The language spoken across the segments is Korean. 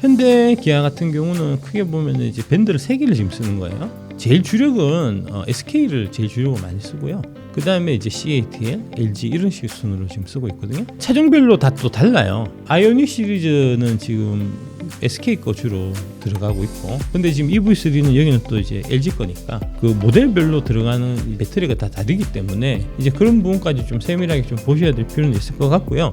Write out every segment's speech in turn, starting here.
현대 기아 같은 경우는 크게 보면 이제 밴드를 3개를 지금 쓰는 거예요. 제일 주력은 SK를 제일 주력으로 많이 쓰고요. 그 다음에 이제 CATL, LG 이런 식의 순으로 지금 쓰고 있거든요. 차종별로 다 또 달라요. 아이오닉 시리즈는 지금 SK 거 주로 들어가고 있고, 근데 지금 EV3는 여기는 또 이제 LG 거니까 그 모델별로 들어가는 배터리가 다 다르기 때문에 이제 그런 부분까지 좀 세밀하게 좀 보셔야 될 필요는 있을 것 같고요.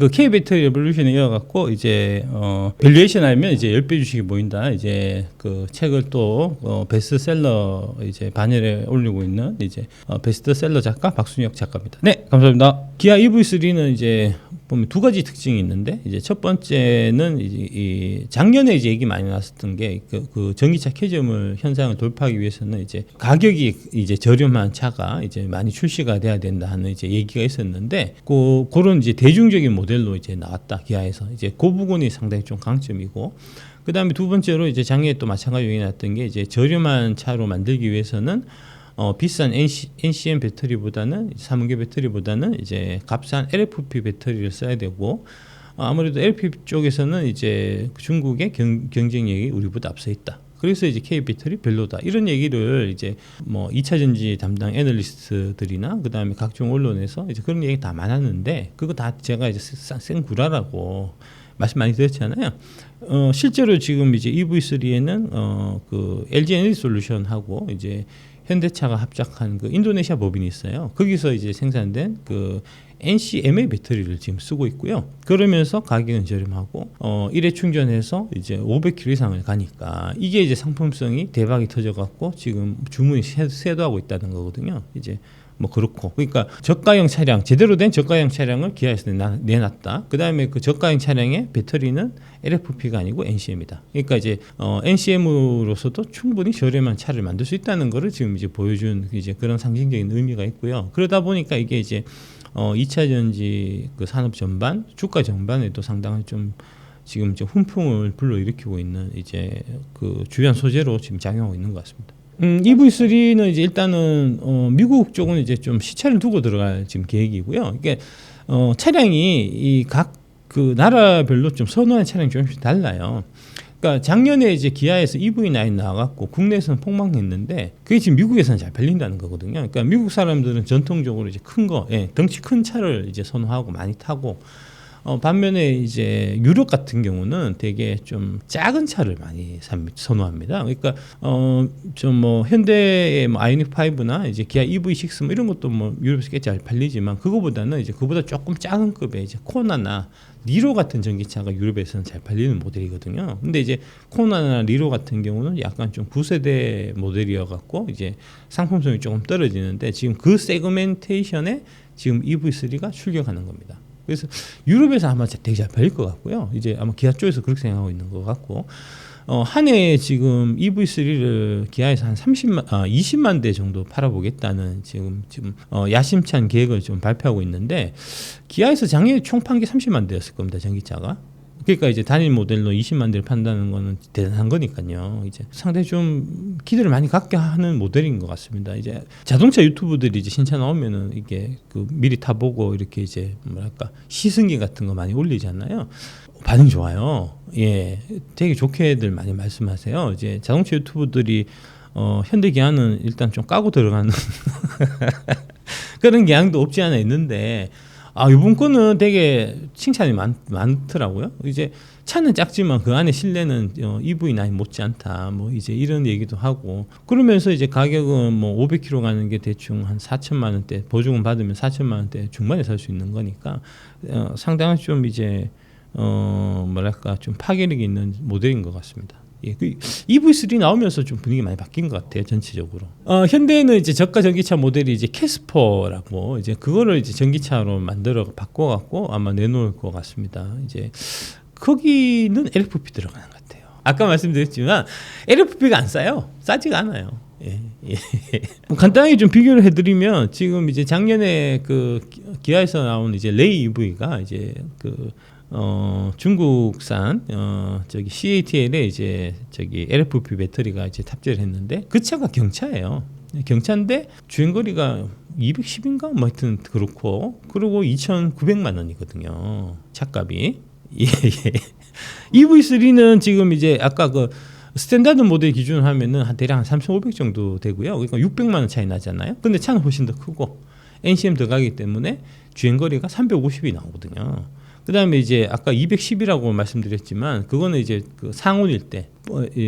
그 K 배터리 레볼루션에 이어갖고 이제 밸류에이션 하면 이제 10배 주식이 모인다. 이제 그 책을 또 베스트셀러 이제 반열에 올리고 있는 이제 베스트셀러 작가 박순혁 작가입니다. 네, 감사합니다. 기아 EV3는 이제 보면 두 가지 특징이 있는데, 이제 첫 번째는 이제 작년에 이제 얘기 많이 나왔었던 게 그 전기차 캐저물 현상을 돌파하기 위해서는 이제 가격이 이제 저렴한 차가 이제 많이 출시가 돼야 된다 하는 이제 얘기가 있었는데, 그런 이제 대중적인 모델로 이제 나왔다, 기아에서. 이제 그 부분이 상당히 좀 강점이고, 그 다음에 두 번째로 이제 작년에 또 마찬가지로 얘기 나왔던 게, 이제 저렴한 차로 만들기 위해서는 비싼 NCM 배터리보다는, 삼원계 배터리보다는 이제 값싼 LFP 배터리를 써야 되고, 아무래도 LFP 쪽에서는 이제 중국의 경쟁력이 우리보다 앞서 있다. 그래서 이제 K 배터리 별로다, 이런 얘기를 이제 뭐 2차 전지 담당 애널리스트들이나 그 다음에 각종 언론에서 이제 그런 얘기 다 많았는데, 그거 다 제가 이제 생구라라고 말씀 많이 드렸잖아요. 실제로 지금 이제 EV3에는 그 LG 에너지 솔루션하고 이제 현대차가 합작한 그 인도네시아 법인이 있어요. 거기서 이제 생산된 그 NCMA 배터리를 지금 쓰고 있고요. 그러면서 가격은 저렴하고 일회 충전해서 이제 500km 이상을 가니까 이게 이제 상품성이 대박이 터져갖고 지금 주문이 쇄도하고 있다는 거거든요. 이제 뭐 그렇고, 그러니까 저가형 차량, 제대로 된 저가형 차량을 기아에서 내놨다. 그 다음에 그 저가형 차량의 배터리는 LFP가 아니고 NCM이다. 그러니까 이제 NCM으로서도 충분히 저렴한 차를 만들 수 있다는 거를 지금 이제 보여준 이제 그런 상징적인 의미가 있고요. 그러다 보니까 이게 이제 2차 전지 그 산업 전반, 주가 전반에도 상당히 좀 지금 이제 훈풍을 불러일으키고 있는 이제 그 주요한 소재로 지금 작용하고 있는 것 같습니다. EV3는 이제 일단은 미국 쪽은 이제 좀 시차를 두고 들어갈 지금 계획이고요. 이게 차량이 이 각 그 나라별로 좀 선호하는 차량이 조금씩 달라요. 그러니까 작년에 이제 기아에서 EV9 나와갖고 국내에서는 폭망했는데, 그게 지금 미국에서는 잘 팔린다는 거거든요. 그러니까 미국 사람들은 전통적으로 이제 큰 거, 덩치 큰 차를 이제 선호하고 많이 타고, 반면에 이제 유럽 같은 경우는 되게 좀 작은 차를 많이 선호합니다. 그러니까 좀 뭐 현대의 뭐 아이오닉 5나 이제 기아 EV6 뭐 이런 것도 뭐 유럽에서 꽤 잘 팔리지만, 그거보다는 이제 그보다 조금 작은 급의 이제 코나나 니로 같은 전기차가 유럽에서는 잘 팔리는 모델이거든요. 근데 이제 코나나 니로 같은 경우는 약간 좀 9세대 모델이어 갖고 이제 상품성이 조금 떨어지는데, 지금 그 세그멘테이션에 지금 EV3가 출격하는 겁니다. 그래서 유럽에서 아마 되게 잘 팔릴 것 같고요. 이제 아마 기아 쪽에서 그렇게 생각하고 있는 것 같고, 한 해에 지금 EV3를 기아에서 한 20만 대 정도 팔아보겠다는 지금 야심찬 계획을 좀 발표하고 있는데, 기아에서 작년에 총 판 게 30만 대였을 겁니다, 전기차가. 그러니까 이제 단일 모델로 20만 대를 판다는 거는 대단한 거니까요. 이제 상당히 좀 기대를 많이 갖게 하는 모델인 것 같습니다. 이제 자동차 유튜브들이 이제 신차 나오면은 이게 그 미리 타보고 이렇게 이제 뭐랄까 시승기 같은 거 많이 올리잖아요. 반응 좋아요. 예, 되게 좋게들 많이 말씀하세요. 이제 자동차 유튜브들이 현대 기아는 일단 좀 까고 들어가는 그런 경향도 없지 않아 있는데, 이번 거는 되게 칭찬이 많더라고요. 이제 차는 작지만 그 안에 실내는 EV9 못지않다, 뭐 이제 이런 얘기도 하고, 그러면서 이제 가격은 뭐 500km 가는 게 대충 한 4천만 원대, 보증금 받으면 4천만 원대 중반에 살 수 있는 거니까 상당히 좀 이제 뭐랄까 좀 파괴력이 있는 모델인 것 같습니다. 예, 그 EV3 나오면서 좀 분위기 많이 바뀐 것 같아요, 전체적으로. 현대는 이제 저가 전기차 모델이 이제 캐스퍼라고 이제 그거를 이제 전기차로 만들어 바꿔갖고 아마 내놓을 것 같습니다. 이제 거기는 LFP 들어가는 것 같아요. 아까 말씀드렸지만 LFP가 안 싸요, 싸지가 않아요. 예. 간단하게 좀 비교를 해드리면, 지금 이제 작년에 그 기아에서 나온 이제 레이 EV가 이제 그 중국산 저기 CATL에 이제 저기 LFP 배터리가 이제 탑재를 했는데 그 차가 경차예요. 경차인데 주행거리가 210인가 뭐 하여튼 그렇고 그리고 2,900만 원이거든요. 차값이. 예, 예. EV3는 지금 이제 아까 그 스탠다드 모델 기준으로 하면은 한 대략 한 3,500 정도 되고요. 그러니까 600만 원 차이 나잖아요. 근데 차는 훨씬 더 크고 NCM 들어가기 때문에 주행거리가 350이 나오거든요. 그다음에 이제 아까 210이라고 말씀드렸지만 그거는 이제 그 상온일 때,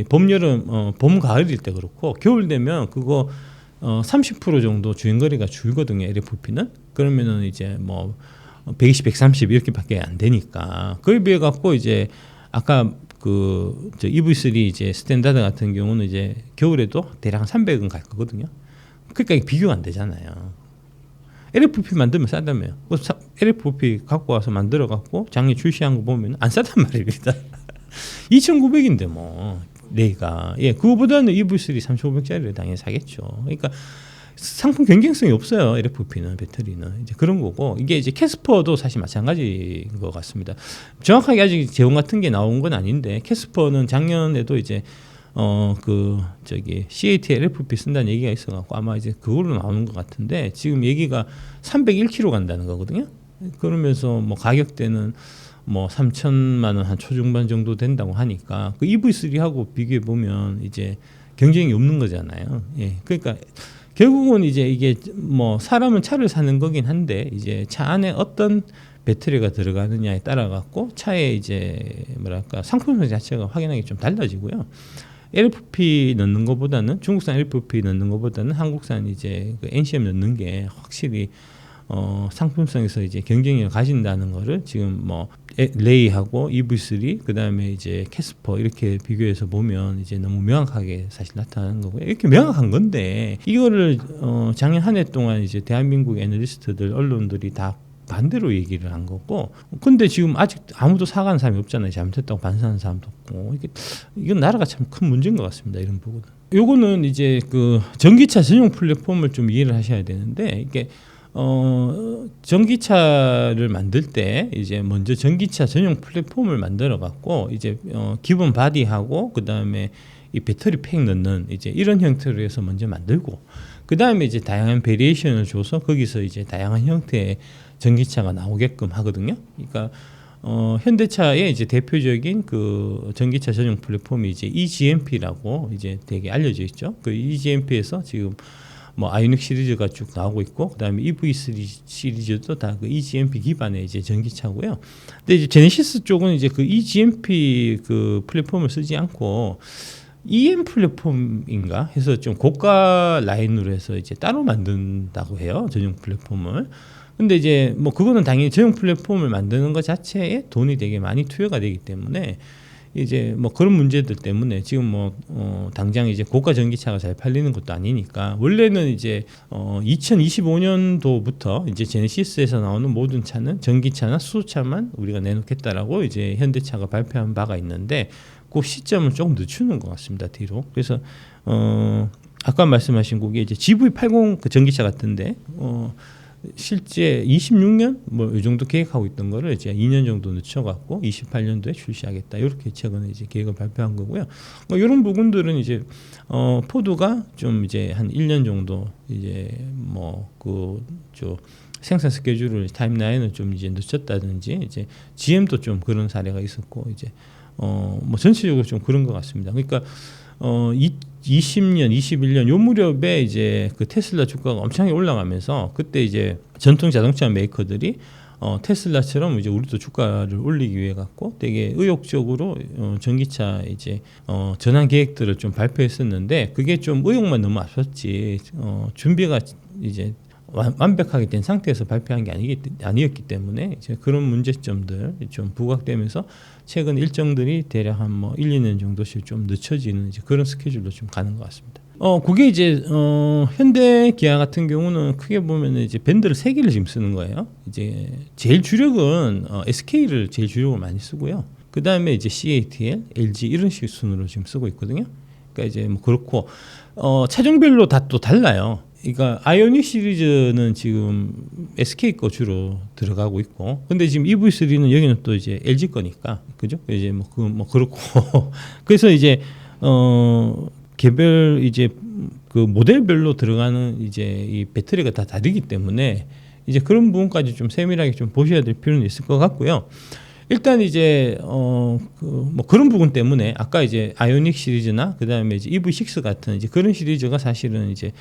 봄 여름 봄 가을일 때 그렇고 겨울 되면 그거 30% 정도 주행거리가 줄거든요. LFP는. 그러면은 이제 뭐 120, 130 이렇게밖에 안 되니까 그에 비해 갖고 이제 아까 그 저 EV3 이제 스탠다드 같은 경우는 이제 겨울에도 대략 한 300은 갈 거거든요. 그러니까 이게 비교가 안 되잖아요. LFP 만들면 싸다며요. LFP 갖고 와서 만들어 갖고 작년 출시한 거 보면 안 싸단 말입니다. 2,900인데 뭐 내가 그거보다는 EV3 3,500짜리를 당연히 사겠죠. 그러니까 상품 경쟁성이 없어요. LFP는 배터리는 이제 그런 거고 이게 이제 캐스퍼도 사실 마찬가지인 것 같습니다. 정확하게 아직 제공 같은 게 나온 건 아닌데 캐스퍼는 작년에도 이제 그 저기 CAT LFP 쓴다는 얘기가 있어갖고 아마 이제 그걸로 나오는 것 같은데 지금 얘기가 301km 간다는 거거든요. 그러면서 뭐 가격대는 뭐 3천만 원 한 초중반 정도 된다고 하니까 그 EV3하고 비교해 보면 이제 경쟁이 없는 거잖아요. 예, 그러니까 결국은 이제 이게 뭐 사람은 차를 사는 거긴 한데 이제 차 안에 어떤 배터리가 들어가느냐에 따라 갖고 차의 이제 뭐랄까 상품성 자체가 확연하게 좀 달라지고요. LFP 넣는 것보다는 중국산 LFP 넣는 것보다는 한국산 이제 그 NCM 넣는 게 확실히 상품성에서 이제 경쟁력을 가진다는 거를 지금 뭐 레이하고 EV3 그다음에 이제 캐스퍼 이렇게 비교해서 보면 이제 너무 명확하게 사실 나타나는 거고요. 이렇게 명확한 건데 이거를 작년 한 해 동안 이제 대한민국 애널리스트들 언론들이 다 반대로 얘기를 한 거고 근데 지금 아직 아무도 사과하는 사람이 없잖아요. 잘못했다고 반성하는 사람도 없고 이건 나라가 참 큰 문제인 것 같습니다. 이런 부분은. 요거는 이제 그 전기차 전용 플랫폼을 좀 이해를 하셔야 되는데 이게 전기차를 만들 때 이제 먼저 전기차 전용 플랫폼을 만들어 갖고 이제 기본 바디하고 그다음에 이 배터리 팩 넣는 이제 이런 형태로 해서 먼저 만들고 그다음에 이제 다양한 베리에이션을 줘서 거기서 이제 다양한 형태의 전기차가 나오게끔 하거든요. 그러니까 현대차의 이제 대표적인 그 전기차 전용 플랫폼이 이제 eGMP라고 이제 되게 알려져 있죠. 그 eGMP에서 지금 뭐 아이오닉 시리즈가 쭉 나오고 있고 그다음에 EV3 시리즈도 다 그 eGMP 기반의 이제 전기차고요. 근데 이제 제네시스 쪽은 이제 그 eGMP 그 플랫폼을 쓰지 않고 EM 플랫폼인가 해서 좀 고가 라인으로 해서 이제 따로 만든다고 해요. 전용 플랫폼을. 근데 이제 뭐 그거는 당연히 전용 플랫폼을 만드는 것 자체에 돈이 되게 많이 투여가 되기 때문에 이제 뭐 그런 문제들 때문에 지금 뭐 당장 이제 고가 전기차가 잘 팔리는 것도 아니니까 원래는 이제 2025년도부터 이제 제네시스에서 나오는 모든 차는 전기차나 수소차만 우리가 내놓겠다라고 이제 현대차가 발표한 바가 있는데 그 시점을 조금 늦추는 것 같습니다. 뒤로. 그래서 아까 말씀하신 그게 이제 GV80 그 전기차 같은데 실제 26년 뭐 이 정도 계획하고 있던 거를 이제 2년 정도 늦춰갖고 28년도에 출시하겠다 이렇게 최근에 이제 계획을 발표한 거고요. 뭐 이런 부분들은 이제 포드가 좀 이제 한 1년 정도 이제 뭐 그 저 생산 스케줄을 타임라인을 좀 이제 늦췄다든지 이제 GM도 좀 그런 사례가 있었고 이제 뭐 전체적으로 좀 그런 것 같습니다. 그러니까 20년, 21년 요 무렵에 이제 그 테슬라 주가가 엄청나게 올라가면서 그때 이제 전통 자동차 메이커들이 테슬라처럼 이제 우리도 주가를 올리기 위해 갖고 되게 의욕적으로 전기차 이제 전환 계획들을 좀 발표했었는데 그게 좀 의욕만 너무 앞섰지 준비가 이제 완벽하게 된 상태에서 발표한 게 아니었기 때문에 이제 그런 문제점들 좀 부각되면서 최근 일정들이 대략 한 뭐 1, 2년 정도씩 좀 늦춰지는 이제 그런 스케줄로 좀 가는 것 같습니다. 그게 이제 현대 기아 같은 경우는 크게 보면 이제 밴드를 3개를 지금 쓰는 거예요. 이제 제일 주력은 SK를 제일 주력으로 많이 쓰고요. 그 다음에 이제 CATL, LG 이런 식 순으로 지금 쓰고 있거든요. 그러니까 이제 뭐 그렇고 차종별로 다 또 달라요. 그러니까 아이오닉 시리즈는 지금 SK 거 주로 들어가고 있고, 근데 지금 EV3는 여기는 또 이제 LG 거니까, 그죠? 이제 뭐 그렇고 그래서 이제 개별 이제 그 모델별로 들어가는 이제 이 배터리가 다 다르기 때문에 이제 그런 부분까지 좀 세밀하게 좀 보셔야 될 필요는 있을 것 같고요. 일단 이제 뭐 그런 부분 때문에 아까 이제 아이오닉 시리즈나 그다음에 이제 EV6 같은 이제 그런 시리즈가 사실은 이제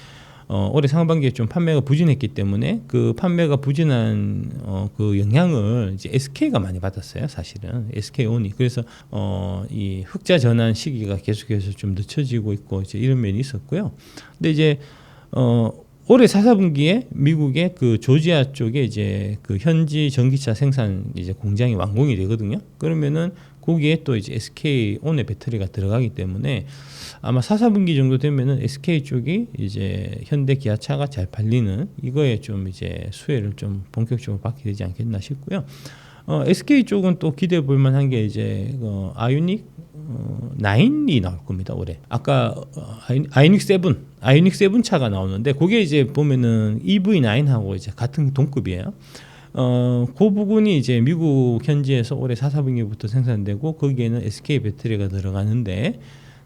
올해 상반기에 좀 판매가 부진했기 때문에 그 판매가 부진한 그 영향을 이제 SK가 많이 받았어요. 사실은 SK온이. 그래서 이 흑자 전환 시기가 계속해서 좀 늦춰지고 있고 이제 이런 면이 있었고요. 근데 이제 올해 4사분기에 미국의 그 조지아 쪽에 이제 그 현지 전기차 생산 이제 공장이 완공이 되거든요. 그러면은 거기에 또 이제 SK온의 배터리가 들어가기 때문에 아마 4사분기 정도 되면은 SK 쪽이 이제 현대 기아차가 잘 팔리는 이거에 좀 이제 수혜를 좀 본격적으로 받게 되지 않겠나 싶고요. SK 쪽은 또 기대해 볼 만한 게 이제 아이오닉 9이 나올 겁니다. 올해. 아까 아이오닉 7 차가 나오는데 그게 이제 보면은 EV9하고 이제 같은 동급이에요. 그 부분이 이제 미국 현지에서 올해 4사분기부터 생산되고 거기에는 SK 배터리가 들어가는데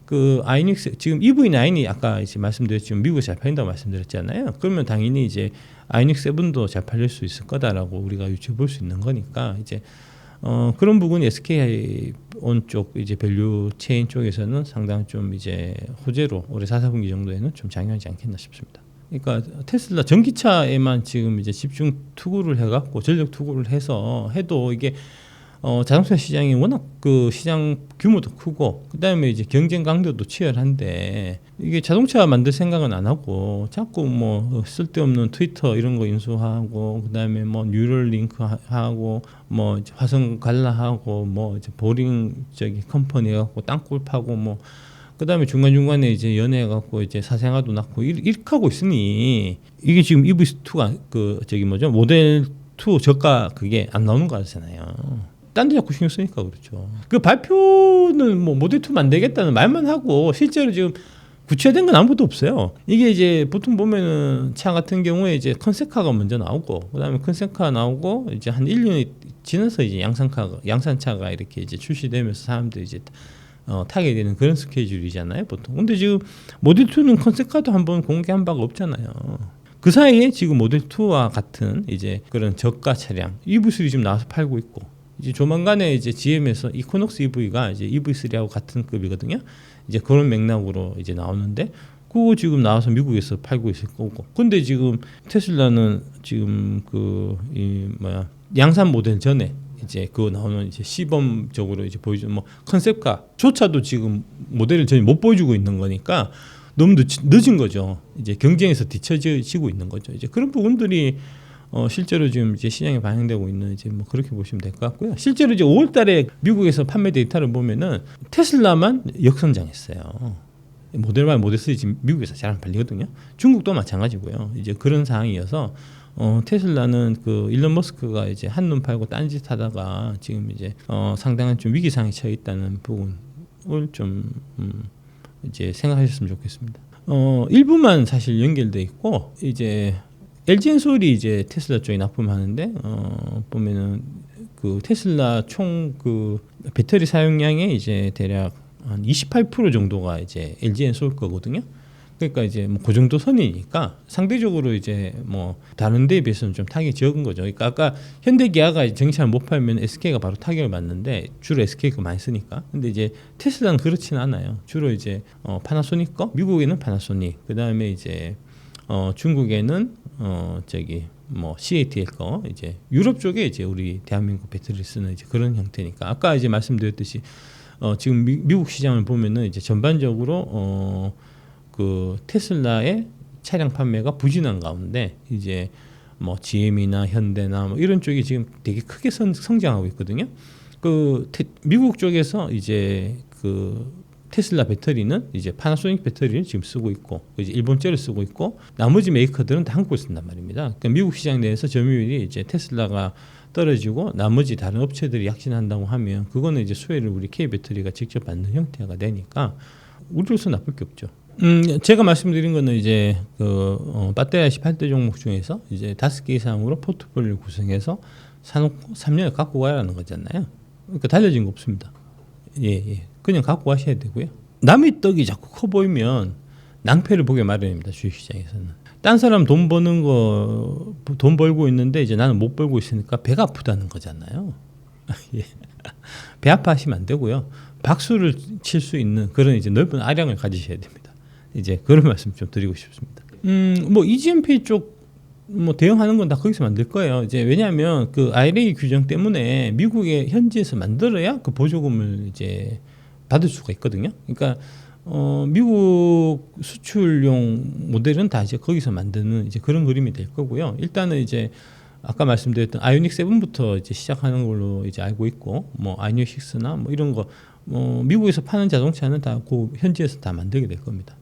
그 아이닉스 지금 EV9이 아까 이제 말씀드렸지만 미국에 잘 팔린다고 말씀드렸잖아요. 그러면 당연히 이제 아이닉 7도 잘 팔릴 수 있을 거다라고 우리가 유추해 볼 수 있는 거니까 이제 그런 부분이 SK 온 쪽 이제 밸류 체인 쪽에서는 상당히 좀 이제 호재로 올해 4사분기 정도에는 좀 작용하지 않겠나 싶습니다. 그러니까 테슬라 전기차에만 지금 이제 집중 투구를 해갖고 전력 투구를 해서 해도 이게 자동차 시장이 워낙 그 시장 규모도 크고 그다음에 이제 경쟁 강도도 치열한데 이게 자동차 만들 생각은 안 하고 자꾸 뭐 쓸데없는 트위터 이런 거 인수하고 그다음에 뭐 뉴럴링크 하고 뭐 화성 갈라하고 뭐 이제 보링 저기 컴퍼니 해갖고 땅굴 파고 뭐 그다음에 중간중간에 이제 연애해갖고 이제 사생아도 낳고 이렇게 하고 있으니 이게 지금 EV2가 그 저기 뭐죠 모델 2 저가 그게 안 나오는 거 같잖아요. 딴 데 자꾸 신경 쓰니까 그렇죠. 그 발표는 뭐 모델 2 만들겠다는 말만 하고 실제로 지금 구체화된 건 아무것도 없어요. 이게 이제 보통 보면은 차 같은 경우에 이제 컨셉카가 먼저 나오고 그다음에 컨셉카 나오고 이제 한 1년이 지나서 이제 양산차가 이렇게 이제 출시되면서 사람들이 이제 타게 되는 그런 스케줄이잖아요, 보통. 근데 지금 모델 2는 컨셉카도 한번 공개한 바가 없잖아요. 그 사이에 지금 모델 2와 같은 이제 그런 저가 차량 EV3 지금 나와서 팔고 있고 이제 조만간에 이제 GM에서 이코녹스 EV가 이제 EV3하고 같은 급이거든요. 이제 그런 맥락으로 이제 나오는데 그거 지금 나와서 미국에서 팔고 있을 거고. 근데 지금 테슬라는 지금 양산 모델 전에 이제 그거 나오는 이제 시범적으로 이제 보여주는 뭐 컨셉카조차도 지금 모델을 전혀 못 보여주고 있는 거니까 너무 늦은 거죠. 이제 경쟁에서 뒤처지고 있는 거죠. 이제 그런 부분들이 실제로 지금 이제 시장에 반영되고 있는 이제 뭐 그렇게 보시면 될 것 같고요. 실제로 이제 5월달에 미국에서 판매 데이터를 보면은 테슬라만 역성장했어요. 모델 Y, 모델 3 지금 미국에서 잘 안 팔리거든요. 중국도 마찬가지고요. 이제 그런 상황이어서 테슬라는 그 일론 머스크가 이제 한눈 팔고 딴짓 하다가 지금 이제 상당한 좀 위기상에 처해 있다는 부분을 좀 이제 생각하셨으면 좋겠습니다. 일부만 사실 연결돼 있고 이제 LG 엔솔이 이제 테슬라 쪽에 납품하는데 보면은 그 테슬라 총 그 배터리 사용량의 이제 대략 한 28% 정도가 이제 LG 엔솔 거거든요. 그러니까 이제 뭐 그 정도 선이니까 상대적으로 이제 뭐 다른 데에 비해서는 좀 타격이 적은 거죠. 그러니까 아까 현대기아가 전기차를 못 팔면 SK가 바로 타격을 받는데 주로 SK가 많이 쓰니까. 근데 이제 테슬라는 그렇지는 않아요. 주로 이제 파나소닉 거, 미국에는 파나소닉, 그 다음에 이제 중국에는 저기 뭐 CATL 거, 이제 유럽 쪽에 이제 우리 대한민국 배터리를 쓰는 이제 그런 형태니까 아까 이제 말씀드렸듯이 지금 미국 시장을 보면은 이제 전반적으로 그 테슬라의 차량 판매가 부진한 가운데 이제 뭐 GM이나 현대나 뭐 이런 쪽이 지금 되게 크게 성장하고 있거든요. 그 미국 쪽에서 이제 그 테슬라 배터리는 이제 파나소닉 배터리를 지금 쓰고 있고 이제 일본제를 쓰고 있고 나머지 메이커들은 다 한국을 쓴단 말입니다. 그러니까 미국 시장 내에서 점유율이 이제 테슬라가 떨어지고 나머지 다른 업체들이 약진한다고 하면 그거는 이제 수혜를 우리 K 배터리가 직접 받는 형태가 되니까 우리로서 나쁠 게 없죠. 제가 말씀드린 거는 이제 배터리 18대 종목 중에서 이제 5개 이상으로 포트폴리오 구성해서 사놓고 3년을 갖고 가라는 거잖아요. 그러니까 달라진 거 없습니다. 예. 그냥 갖고 가셔야 되고요. 남의 떡이 자꾸 커 보이면 낭패를 보게 마련입니다. 주식시장에서는. 딴 사람 돈 버는 거, 돈 벌고 있는데 이제 나는 못 벌고 있으니까 배가 아프다는 거잖아요. 예. 배 아파하시면 안 되고요. 박수를 칠 수 있는 그런 이제 넓은 아량을 가지셔야 됩니다. 이제 그런 말씀 좀 드리고 싶습니다. 뭐 EGMP 쪽 뭐 대응하는 건 다 거기서 만들 거예요. 이제 왜냐하면 그 IRA 규정 때문에 미국의 현지에서 만들어야 그 보조금을 이제 받을 수가 있거든요. 그러니까 미국 수출용 모델은 다 이제 거기서 만드는 이제 그런 그림이 될 거고요. 일단은 이제 아까 말씀드렸던 아이오닉 7부터 이제 시작하는 걸로 이제 알고 있고, 뭐 아이오닉 6나 뭐 이런 거 미국에서 파는 자동차는 다 그 현지에서 다 만들게 될 겁니다.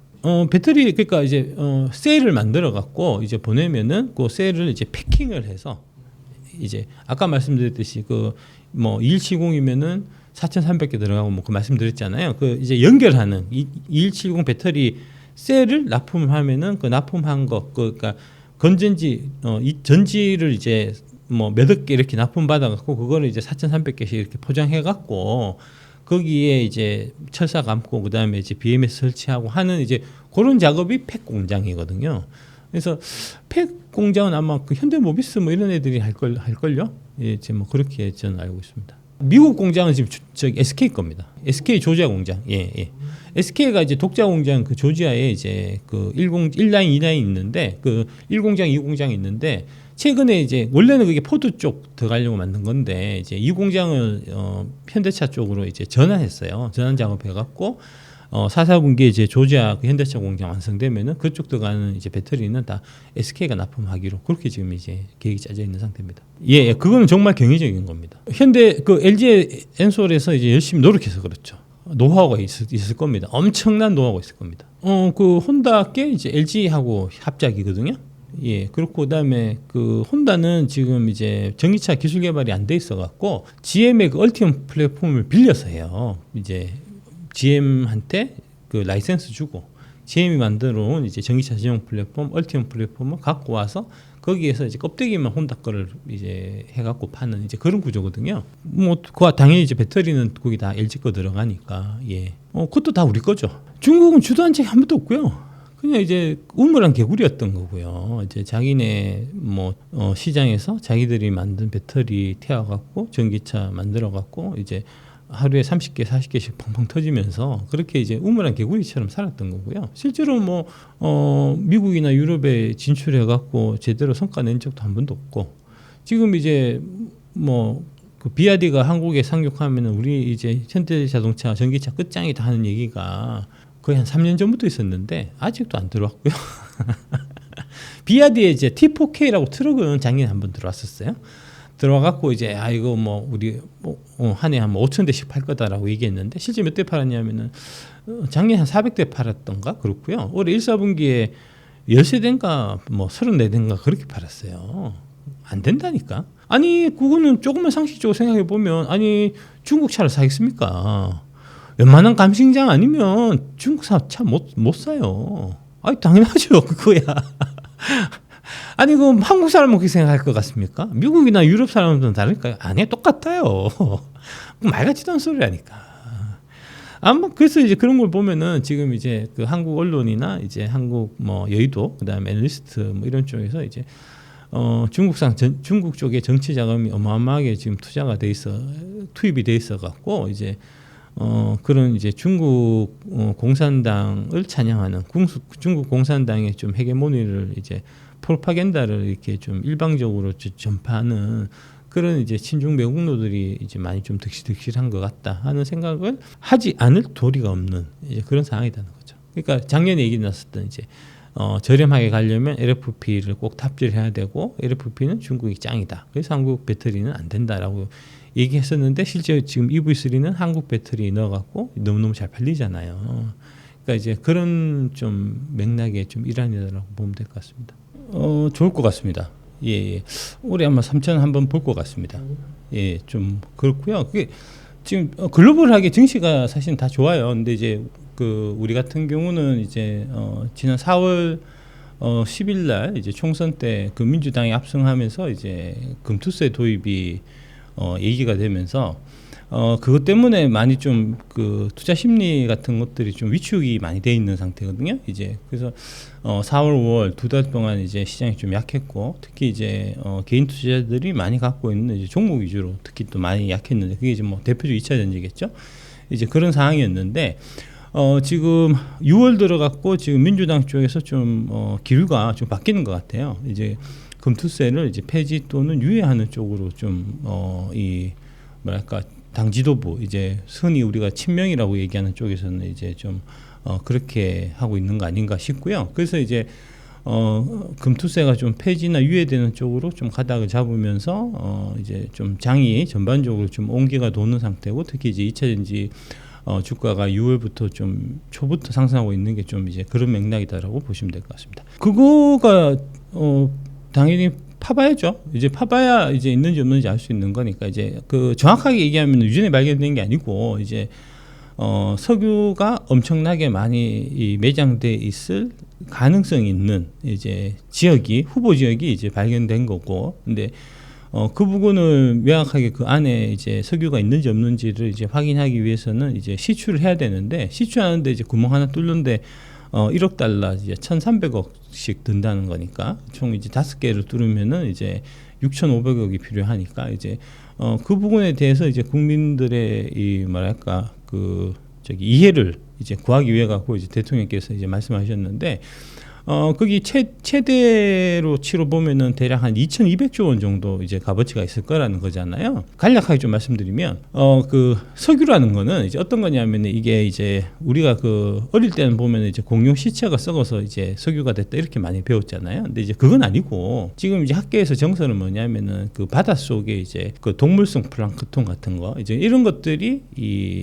배터리 그러니까 이제 셀을 만들어 갖고 이제 보내면은 그 셀을 이제 패킹을 해서 이제 아까 말씀드렸듯이 그 뭐 2170이면은 4,300개 들어가고 뭐 그 말씀드렸잖아요. 그 이제 연결하는 2170 배터리 셀을 납품하면은 그 납품한 거 그러니까 건전지 이 전지를 이제 뭐 몇억 개 이렇게 납품 받아 갖고 그거를 이제 4,300개씩 이렇게 포장해 갖고 거기에 이제 철사 감고 그다음에 이제 BMS 설치하고 하는 이제 그런 작업이 팩 공장이거든요. 그래서 팩 공장은 아마 그 현대모비스 뭐 이런 애들이 할걸요. 예, 지금 뭐 그렇게 저는 알고 있습니다. 미국 공장은 지금 저기 SK 겁니다. SK 조지아 공장. 예. SK가 이제 독자 공장 그 조지아에 이제 그 1라인 2라인 있는데 그 1공장 2공장이 있는데 최근에 이제 원래는 그게 포드 쪽 들어가려고 만든 건데 이제 이 공장을 현대차 쪽으로 이제 전환했어요. 전환 작업해 갖고 4분기에 이제 조지아 그 현대차 공장 완성되면은 그쪽 들어가는 이제 배터리는 다 SK가 납품하기로 그렇게 지금 이제 계획이 짜져 있는 상태입니다. 예, 그거는 정말 경이적인 겁니다. 현대 그 LG 엔솔에서 이제 열심히 노력해서 그렇죠. 노하우가 있을 겁니다. 엄청난 노하우가 있을 겁니다. 그 혼다께 이제 LG하고 합작이거든요. 예, 그렇고 그다음에 그 혼다는 지금 이제 전기차 기술 개발이 안 돼 있어 갖고 GM의 그 얼티엄 플랫폼을 빌려서 해요. 이제 GM한테 그 라이센스 주고 GM이 만들어 온 이제 전기차 전용 플랫폼 얼티엄 플랫폼을 갖고 와서 거기에서 이제 껍데기만 혼다 거를 이제 해갖고 파는 이제 그런 구조거든요. 뭐 그 당연히 이제 배터리는 거기 다 LG 거 들어가니까 예. 그것도 다 우리 거죠. 중국은 주도한 적이 한 번도 없고요. 그냥 이제 우물안 개구리였던 거고요. 이제 자기네 뭐 시장에서 자기들이 만든 배터리 태워갖고 전기차 만들어갖고 이제 하루에 30개, 40개씩 펑펑 터지면서 그렇게 이제 우물안 개구리처럼 살았던 거고요. 실제로 뭐 미국이나 유럽에 진출해갖고 제대로 성과 낸 적도 한 번도 없고 지금 이제 뭐 그 비아디가 한국에 상륙하면은 우리 이제 현대자동차 전기차 끝장이다 하는 얘기가 거의 한 3년 전부터 있었는데 아직도 안 들어왔고요. 비아디에 이제 T4K라고 트럭은 작년에 한번 들어왔었어요. 들어와갖고 이제 이거 뭐 우리 한 해 한 5,000대씩 팔 거다라고 얘기했는데 실제 몇 대 팔았냐면은 작년에 한 400대 팔았던가 그렇고요. 올해 1사분기에 13대인가 뭐 34대인가 그렇게 팔았어요. 안 된다니까. 아니 그거는 조금만 상식적으로 생각해 보면 아니 중국 차를 사겠습니까? 웬만한 감시장 아니면 중국 차 못 사요. 아니 당연하죠 그거야. 아니 그 한국 사람은 그렇게 생각할 것 같습니까? 미국이나 유럽 사람들은 다를까요? 아니요 똑같아요. 말 같지도 않은 소리라니까. 아마 그래서 이제 그런 걸 보면은 지금 이제 그 한국 언론이나 이제 한국 뭐 여의도 그다음에 애널리스트 뭐 이런 쪽에서 이제 중국 쪽에 정치 자금이 어마어마하게 지금 투입이 돼 있어 갖고 이제 그런 이제 중국 공산당을 찬양하는 중국 공산당의 좀 헤게모니를 이제 프로파간다를 이렇게 좀 일방적으로 전파하는 그런 이제 친중 매국노들이 이제 많이 좀 득실한 것 같다 하는 생각을 하지 않을 도리가 없는 이제 그런 상황이라는 거죠. 그러니까 작년에 얘기 났었던 이제 저렴하게 가려면 LFP를 꼭 탑재해야 되고 LFP는 중국이 짱이다. 그래서 한국 배터리는 안 된다라고 얘기했었는데 실제 지금 EV3는 한국 배터리 넣어갖고 너무너무 잘 팔리잖아요. 그러니까 이제 그런 좀 맥락의 좀 일환이라고 보면 될 것 같습니다. 좋을 것 같습니다. 예. 올해 아마 3천 한번 볼 것 같습니다. 예, 좀 그렇고요. 그게 지금 글로벌하게 증시가 사실은 다 좋아요. 근데 이제 그 우리 같은 경우는 이제 지난 4월 10일 날 이제 총선 때 그 민주당이 압승하면서 이제 금투세 도입이 얘기가 되면서 그것 때문에 많이 좀 그 투자 심리 같은 것들이 좀 위축이 많이 돼 있는 상태거든요. 이제 그래서 4월, 5월 두 달 동안 이제 시장이 좀 약했고, 특히 이제 개인 투자자들이 많이 갖고 있는 이제 종목 위주로 특히 또 많이 약했는데, 그게 이제 뭐 대표적 2차 전지겠죠. 이제 그런 상황이었는데 지금 6월 들어갔고 지금 민주당 쪽에서 좀 기류가 좀 바뀌는 것 같아요. 이제 금투세를 이제 폐지 또는 유예하는 쪽으로 좀 이 뭐랄까 당 지도부, 이제 흔히 우리가 친명이라고 얘기하는 쪽에서는 이제 좀 그렇게 하고 있는 거 아닌가 싶고요. 그래서 이제 금투세가 좀 폐지나 유예되는 쪽으로 좀 가닥을 잡으면서 이제 좀 장이 전반적으로 좀 온기가 도는 상태고, 특히 이제 2차전지 주가가 6월부터 좀 초부터 상승하고 있는 게 좀 이제 그런 맥락이다라고 보시면 될 것 같습니다. 그거가 당연히 파봐야죠. 이제 파봐야 이제 있는지 없는지 알 수 있는 거니까, 이제 그 정확하게 얘기하면 유전에 발견된 게 아니고 이제 석유가 엄청나게 많이 매장돼 있을 가능성이 있는 이제 지역이, 후보 지역이 이제 발견된 거고, 근데 그 부분을 명확하게 그 안에 이제 석유가 있는지 없는지를 이제 확인하기 위해서는 이제 시추를 해야 되는데, 시추하는데 이제 구멍 하나 뚫는데 1억 달러, 이제 1,300억씩 든다는 거니까, 총 이제 5개를 뚫으면은 이제 6,500억이 필요하니까, 이제 그 부분에 대해서 이제 국민들의 이 뭐랄까 그 저기 이해를 이제 구하기 위해 갖고 이제 대통령께서 이제 말씀하셨는데, 거기 최대로 치로 보면은 대략 한 2,200조 원 정도 이제 값어치가 있을 거라는 거잖아요. 간략하게 좀 말씀드리면, 그 석유라는 거는 이제 어떤 거냐면, 이게 이제 우리가 그 어릴 때는 보면 이제 공룡 시체가 썩어서 이제 석유가 됐다 이렇게 많이 배웠잖아요. 근데 이제 그건 아니고, 지금 이제 학계에서 정설은 뭐냐면은 그 바닷속에 이제 그 동물성 플랑크톤 같은 거, 이제 이런 것들이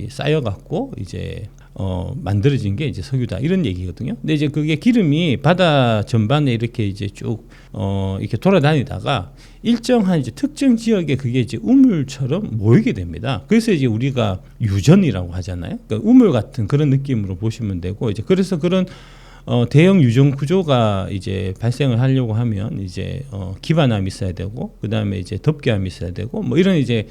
쌓여 갖고 이제 만들어진 게 이제 석유다, 이런 얘기거든요. 근데 이제 그게 기름이 바다 전반에 이렇게 이제 쭉 이렇게 돌아다니다가 일정한 이제 특정 지역에 그게 이제 우물처럼 모이게 됩니다. 그래서 이제 우리가 유전이라고 하잖아요. 그러니까 우물 같은 그런 느낌으로 보시면 되고, 이제 그래서 그런 대형 유전 구조가 이제 발생을 하려고 하면 이제 기반함이 있어야 되고, 그 다음에 이제 덮개함이 있어야 되고, 뭐 이런 이제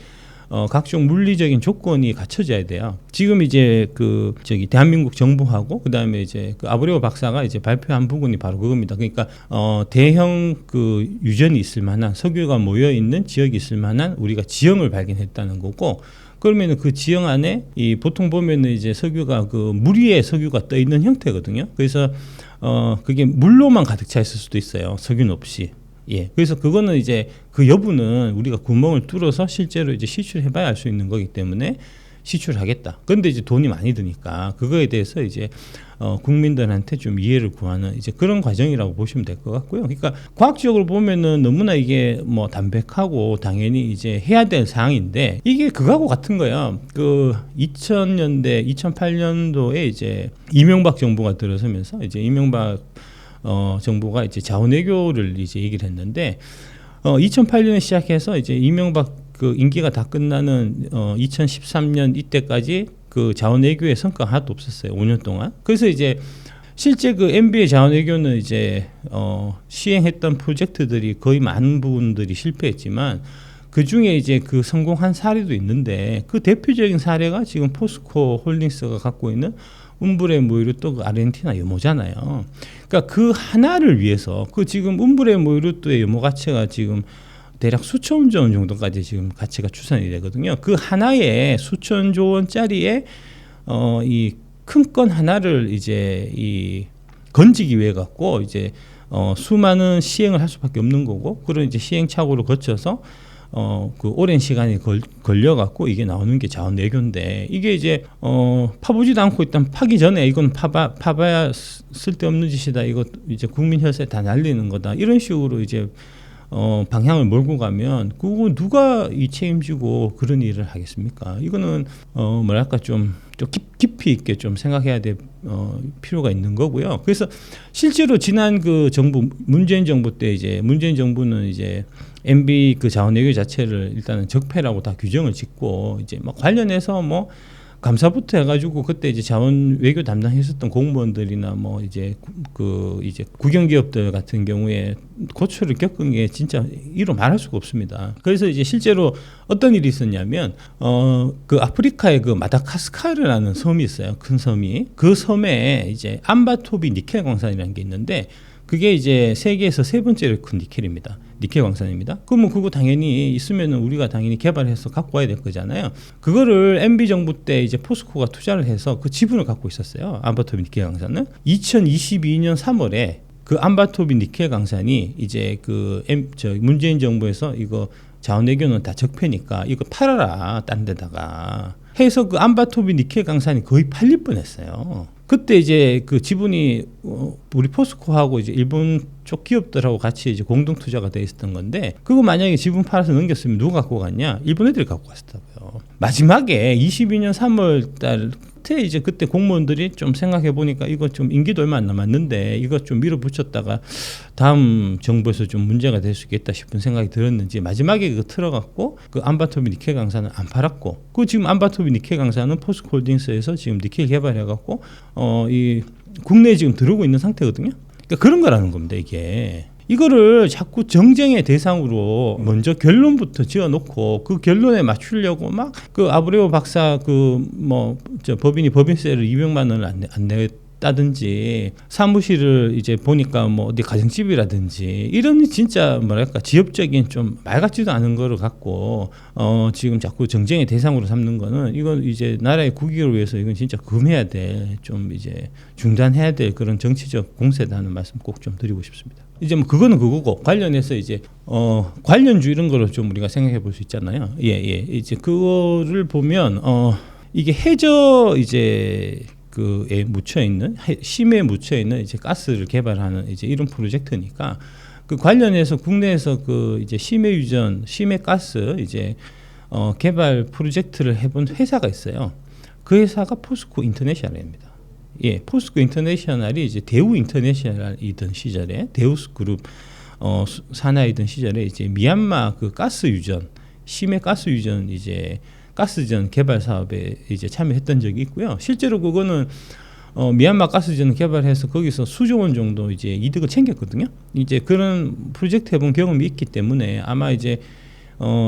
각종 물리적인 조건이 갖춰져야 돼요. 지금 이제 그 저기 대한민국 정부하고 그다음에 이제 그 아브레오 박사가 이제 발표한 부분이 바로 그겁니다. 그러니까 대형 그 유전이 있을 만한, 석유가 모여 있는 지역이 있을 만한 우리가 지형을 발견했다는 거고, 그러면은 그 지형 안에 이 보통 보면은 이제 석유가 그 물 위에 석유가 떠 있는 형태거든요. 그래서 그게 물로만 가득 차 있을 수도 있어요. 석유는 없이. 예, 그래서 그거는 이제 그 여부는 우리가 구멍을 뚫어서 실제로 이제 시추를 해봐야 알 수 있는 거기 때문에 시추를 하겠다. 그런데 이제 돈이 많이 드니까 그거에 대해서 이제 국민들한테 좀 이해를 구하는 이제 그런 과정이라고 보시면 될 것 같고요. 그러니까 과학적으로 보면은 너무나 이게 뭐 담백하고 당연히 이제 해야 될 사항인데, 이게 그거하고 같은 거예요. 그 2000년대, 2008년도에 이제 이명박 정부가 들어서면서 이제 이명박 정부가 이제 자원외교를 이제 얘기를 했는데, 2008년에 시작해서 이제 이명박 그 임기가 다 끝나는 2013년 이때까지 그 자원외교의 성과가 하나도 없었어요. 5년 동안. 그래서 이제 실제 그 MB의 자원외교는 이제 시행했던 프로젝트들이 거의 많은 부분들이 실패했지만, 그 중에 이제 그 성공한 사례도 있는데, 그 대표적인 사례가 지금 포스코 홀딩스가 갖고 있는 움브레 모이루또 그 아르헨티나 염호잖아요. 그러니까 그 하나를 위해서 그 지금 움브레 모이루또의 염호 가치가 지금 대략 수천조 원 정도까지 지금 가치가 추산이 되거든요. 그 하나에 수천조 원짜리의 이 큰 건 하나를 이제 이 건지기 위해 갖고 이제 수많은 시행을 할 수밖에 없는 거고, 그런 이제 시행착오를 거쳐서 그 오랜 시간이 걸려갖고 이게 나오는 게 자원외교인데, 이게 이제 파보지도 않고 일단 파기 전에 이건 파봐야 쓸데없는 짓이다, 이거 이제 국민 혈세 다 날리는 거다, 이런 식으로 이제 방향을 몰고 가면 그거 누가 이 책임지고 그런 일을 하겠습니까? 이거는 뭐랄까 좀 깊이 있게 좀 생각해야 될 필요가 있는 거고요. 그래서 실제로 지난 그 정부, 문재인 정부 때 이제 문재인 정부는 이제 MB 그 자원외교 자체를 일단은 적폐라고 다 규정을 짓고, 이제 막 관련해서 뭐 감사부터 해가지고 그때 이제 자원 외교 담당했었던 공무원들이나 뭐 이제 이제 국영기업들 같은 경우에 고초를 겪은 게 진짜 이로 말할 수가 없습니다. 그래서 이제 실제로 어떤 일이 있었냐면 그 아프리카의 그 마다가스카르라는 섬이 있어요. 큰 섬이. 그 섬에 이제 암바토비 니켈 광산이라는 게 있는데 그게 이제 세계에서 세 번째로 큰 니켈입니다. 니켈 광산입니다. 그러면 그거 당연히 있으면은 우리가 당연히 개발해서 갖고 와야 될 거잖아요. 그거를 MB 정부 때 이제 포스코가 투자를 해서 그 지분을 갖고 있었어요. 암바토비 니켈 광산은 2022년 3월에 그 암바토비 니켈 광산이 이제 문재인 정부에서 이거 자원외교는 다 적폐니까 이거 팔아라 딴 데다가 해서 그 암바토비 니켈 광산이 거의 팔릴 뻔했어요. 그때 이제 그 지분이 우리 포스코하고 이제 일본 쪽 기업들하고 같이 이제 공동 투자가 돼 있었던 건데 그거 만약에 지분 팔아서 넘겼으면 누가 갖고 갔냐? 일본 애들이 갖고 갔었다고요. 마지막에 22년 3월 달 이제 그때 공무원들이 좀 생각해 보니까 이거 좀 임기도 얼마 안 남았는데 이거 좀 밀어붙였다가 다음 정부에서 좀 문제가 될 수 있겠다 싶은 생각이 들었는지 마지막에 그거 틀어갖고 그 암바토비 니켈 강산은 안 팔았고 그 지금 암바토비 니켈 강산은 포스코홀딩스에서 지금 니켈 개발해갖고 이 국내에 지금 들어오고 있는 상태거든요. 그러니까 그런 거라는 겁니다. 이게. 이거를 자꾸 정쟁의 대상으로 먼저 결론부터 지어놓고 그 결론에 맞추려고 막 그 아브레오 박사 법인이 법인세를 200만 원을 안 냈다든지 사무실을 이제 보니까 뭐 어디 가정집이라든지 이런 진짜 뭐랄까 지엽적인 좀 말 같지도 않은 거를 갖고 지금 자꾸 정쟁의 대상으로 삼는 거는 이건 이제 나라의 국익을 위해서 이건 진짜 금해야 될 좀 이제 중단해야 될 그런 정치적 공세다는 말씀 꼭 좀 드리고 싶습니다. 이제 뭐 그거는 그거고 관련해서 이제 관련주 이런 거를 좀 우리가 생각해 볼 수 있잖아요. 이제 그거를 보면 이게 해저 이제 그에 묻혀 있는 심에 묻혀 있는 이제 가스를 개발하는 이제 이런 프로젝트니까 그 관련해서 국내에서 그 이제 심해 유전, 심해 가스 이제 개발 프로젝트를 해본 회사가 있어요. 그 회사가 포스코 인터내셔널입니다. 포스코 인터내셔널이 이제 대우 인터내셔널이던 시절에 데우스 그룹 산하이던 시절에 이제 미얀마 그 가스 유전, 심해 가스 유전 이제 가스전 개발 사업에 이제 참여했던 적이 있고요. 실제로 그거는 미얀마 가스전 개발해서 거기서 수조 원 정도 이제 이득을 챙겼거든요. 이제 그런 프로젝트 해본 경험이 있기 때문에 아마 이제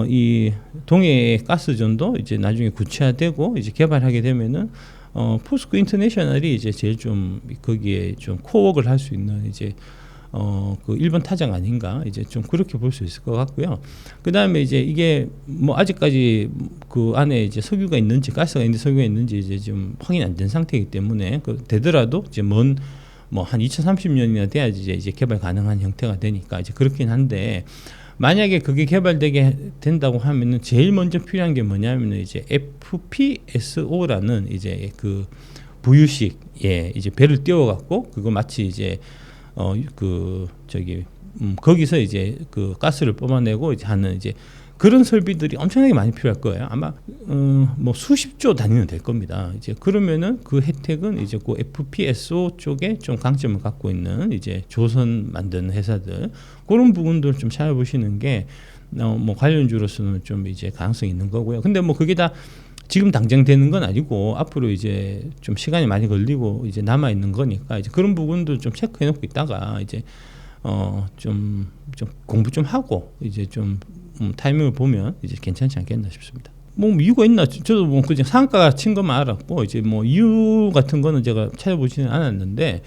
이 동해 가스전도 이제 나중에 구체화되고 이제 개발하게 되면은 포스코 인터내셔널이 이제 제일 좀 거기에 좀 코워크를 할 수 있는 이제 그 1번 타장 아닌가 이제 좀 그렇게 볼 수 있을 것 같고요. 그 다음에 이제 이게 뭐 아직까지 그 안에 이제 석유가 있는지 가스가 있는지 석유가 있는지 이제 좀 확인 안 된 상태이기 때문에 되더라도 이제 뭐 한 2030년이나 돼야지 이제 개발 가능한 형태가 되니까 이제 그렇긴 한데 만약에 그게 개발되게 된다고 하면은 제일 먼저 필요한 게 뭐냐면은 이제 FPSO라는 이제 그 부유식 이제 배를 띄워갖고 그거 마치 이제 거기서 이제 그 가스를 뽑아내고 이제 하는 이제 그런 설비들이 엄청나게 많이 필요할 거예요. 아마 뭐 수십조 단위는 될 겁니다. 이제 그러면은 그 혜택은 이제 그 FPSO 쪽에 좀 강점을 갖고 있는 이제 조선 만드는 회사들 그런 부분들 좀 찾아보시는 게 뭐 관련주로서는 좀 이제 가능성이 있는 거고요. 근데 뭐 그게 다 지금 당장 되는 건 아니고 앞으로 이제 좀 시간이 많이 걸리고 이제 남아 있는 거니까 이제 그런 부분도 좀 체크해 놓고 있다가 이제 좀 공부 좀 하고 이제 좀 타이밍을 보면 이제 괜찮지 않겠나 싶습니다. 뭐 이유가 있나? 저도 뭐 그냥 상한가 친 것만 알았고 이제 뭐 이유 같은 거는 제가 찾아보지는 않았는데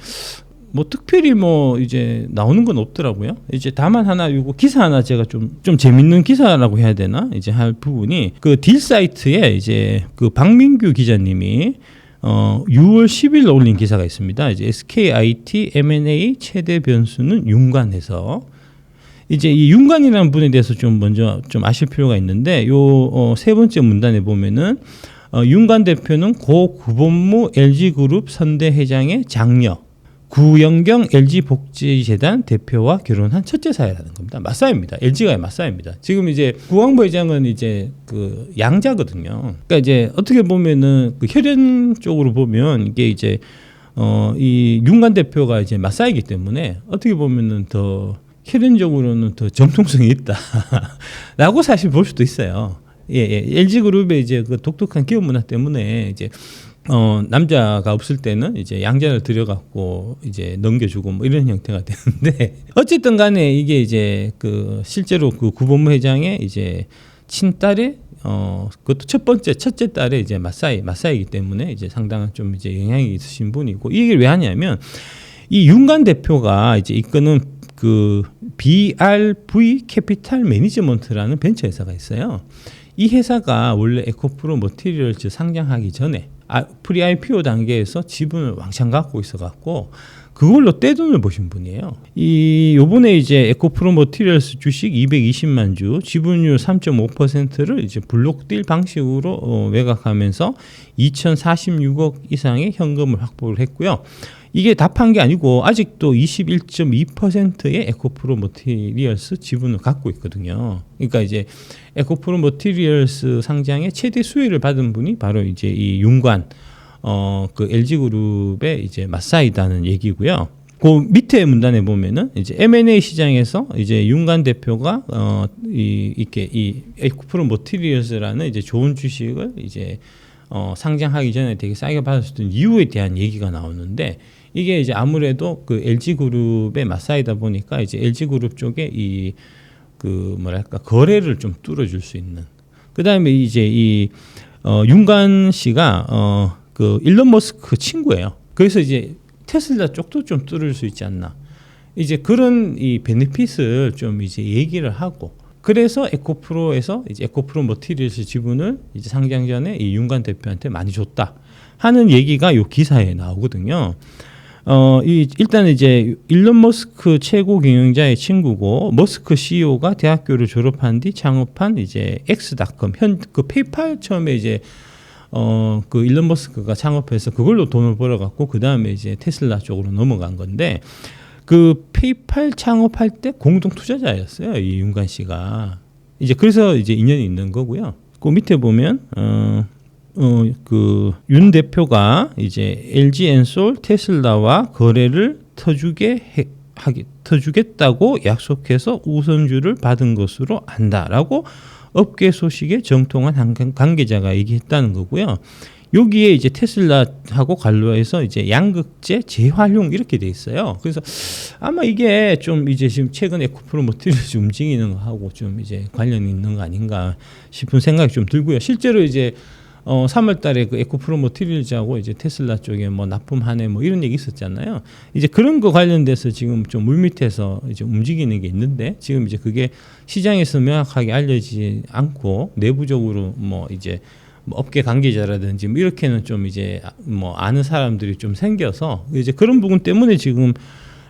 뭐 특별히 뭐 이제 나오는 건 없더라고요. 이제 다만 하나 이거 기사 하나 제가 좀 재밌는 기사라고 해야 되나 이제 할 부분이 그 딜 사이트에 이제 그 박민규 기자님이 6월 10일 올린 기사가 있습니다. 이제 SKIT M&A 최대 변수는 윤관해서 이제 이 윤관이라는 분에 대해서 좀 먼저 좀 아실 필요가 있는데 요 세 번째 문단에 보면은 윤관 대표는 고 구본무 LG그룹 선대회장의 장녀 구영경 LG복지재단 대표와 결혼한 첫째 사회라는 겁니다. 맞사입니다. LG가의 맞사입니다. 지금 이제 구광보 회장은 이제 그 양자거든요. 그러니까 이제 어떻게 보면은 그 혈연 쪽으로 보면 이게 이제 이 윤관 대표가 이제 맞사이기 때문에 어떻게 보면은 더 혈연적으로는 더 정통성이 있다라고 사실 볼 수도 있어요. LG 그룹의 이제 그 독특한 기업 문화 때문에 이제 남자가 없을 때는 이제 양자를 들여갖고 이제 넘겨주고 뭐 이런 형태가 되는데 어쨌든 간에 이게 이제 그 실제로 그 구본무 회장의 이제 친딸의 그것도 첫째 딸의 이제 마사이기 때문에 이제 상당한 좀 이제 영향이 있으신 분이고 이 얘기를 왜 하냐면 이 윤관 대표가 이제 이끄는 그 BRV 캐피탈 매니지먼트라는 벤처 회사가 있어요. 이 회사가 원래 에코프로 머티리얼즈 상장하기 전에 프리 IPO 단계에서 지분을 왕창 갖고 있어갖고 그걸로 떼돈을 보신 분이에요. 요번에 이제 에코프로 머티리얼스 주식 220만 주, 지분율 3.5%를 이제 블록딜 방식으로 매각하면서 2,046억 이상의 현금을 확보를 했고요. 이게 답한 게 아니고 아직도 21.2%의 에코프로 머티리얼스 지분을 갖고 있거든요. 그러니까 이제 에코프로 머티리얼스 상장의 최대 수혜를 받은 분이 바로 이제 이 윤관 그 LG 그룹의 이제 마사이다는 얘기고요. 그 밑에 문단에 보면은 이제 M&A 시장에서 이제 윤관 대표가 이렇게 이 에코프로 머티리얼스라는 이제 좋은 주식을 이제 상장하기 전에 되게 싸게 받았던 이유에 대한 얘기가 나오는데 이게 이제 아무래도 그 LG 그룹의 마사이다 보니까 이제 LG 그룹 쪽에 이 그 뭐랄까 거래를 좀 뚫어줄 수 있는. 그 다음에 이제 이 윤관 씨가 그 일론 머스크 친구예요. 그래서 이제 테슬라 쪽도 좀 뚫을 수 있지 않나. 이제 그런 이 베네핏을 좀 이제 얘기를 하고. 그래서 에코프로에서 이제 에코프로 머티리얼스 지분을 이제 상장 전에 이 윤관 대표한테 많이 줬다 하는 얘기가 요 기사에 나오거든요. 일단 이제 일론 머스크 최고 경영자의 친구고 머스크 CEO가 대학교를 졸업한 뒤 창업한 이제 X닷컴 그 페이팔 처음에 이제 그 일론 머스크가 창업해서 그걸로 돈을 벌어갖고 그 다음에 이제 테슬라 쪽으로 넘어간 건데 그 페이팔 창업할 때 공동 투자자였어요. 이 윤관 씨가 이제 그래서 이제 인연이 있는 거고요. 그 밑에 보면 그 윤 대표가 이제 LG 엔솔 테슬라와 거래를 터주겠다고 약속해서 우선주를 받은 것으로 안다라고 업계 소식에 정통한 관계자가 얘기했다는 거고요. 여기에 이제 테슬라하고 관련해서 이제 양극재 재활용 이렇게 돼 있어요. 그래서 아마 이게 좀 이제 지금 최근 에코프로 머티리얼즈 움직이는 거하고 좀 이제 관련이 있는 거 아닌가 싶은 생각이 좀 들고요. 실제로 이제 3월달에 그 에코프로 머티리얼즈하고 이제 테슬라 쪽에 뭐 납품하네 뭐 이런 얘기 있었잖아요. 이제 그런 거 관련돼서 지금 좀 물밑에서 이제 움직이는 게 있는데 지금 이제 그게 시장에서 명확하게 알려지지 않고 내부적으로 뭐 이제 뭐 업계 관계자라든지 뭐 이렇게는 좀 이제 뭐 아는 사람들이 좀 생겨서 이제 그런 부분 때문에 지금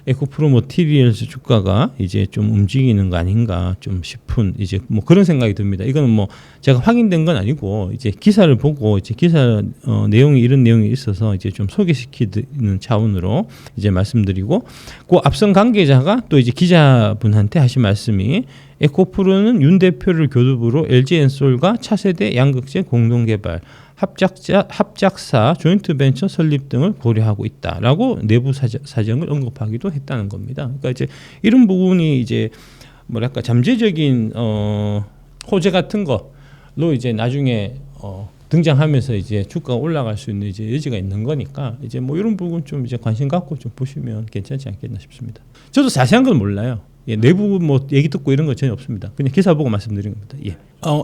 에코프로 머티리얼스 주가가 이제 좀 움직이는 거 아닌가 좀 싶은 이제 뭐 그런 생각이 듭니다. 이거는 뭐 제가 확인된 건 아니고 이제 기사를 보고 이제 기사 내용이 이런 내용이 있어서 이제 좀 소개시키는 차원으로 이제 말씀드리고 그 앞선 관계자가 또 이제 기자분한테 하신 말씀이 에코프로는 윤 대표를 교두부로 LG 엔솔과 차세대 양극재 공동 개발 합작사 조인트 벤처 설립 등을 고려하고 있다라고 내부 사정을 언급하기도 했다는 겁니다. 그러니까 이제 이런 부분이 이제 뭐랄까 잠재적인 호재 같은 거로 이제 나중에 등장하면서 이제 주가가 올라갈 수 있는 이제 여지가 있는 거니까 이제 뭐 이런 부분 좀 이제 관심 갖고 좀 보시면 괜찮지 않겠나 싶습니다. 저도 자세한 건 몰라요. 예, 내부 뭐 얘기 듣고 이런 거 전혀 없습니다. 그냥 기사 보고 말씀드린 겁니다. 예.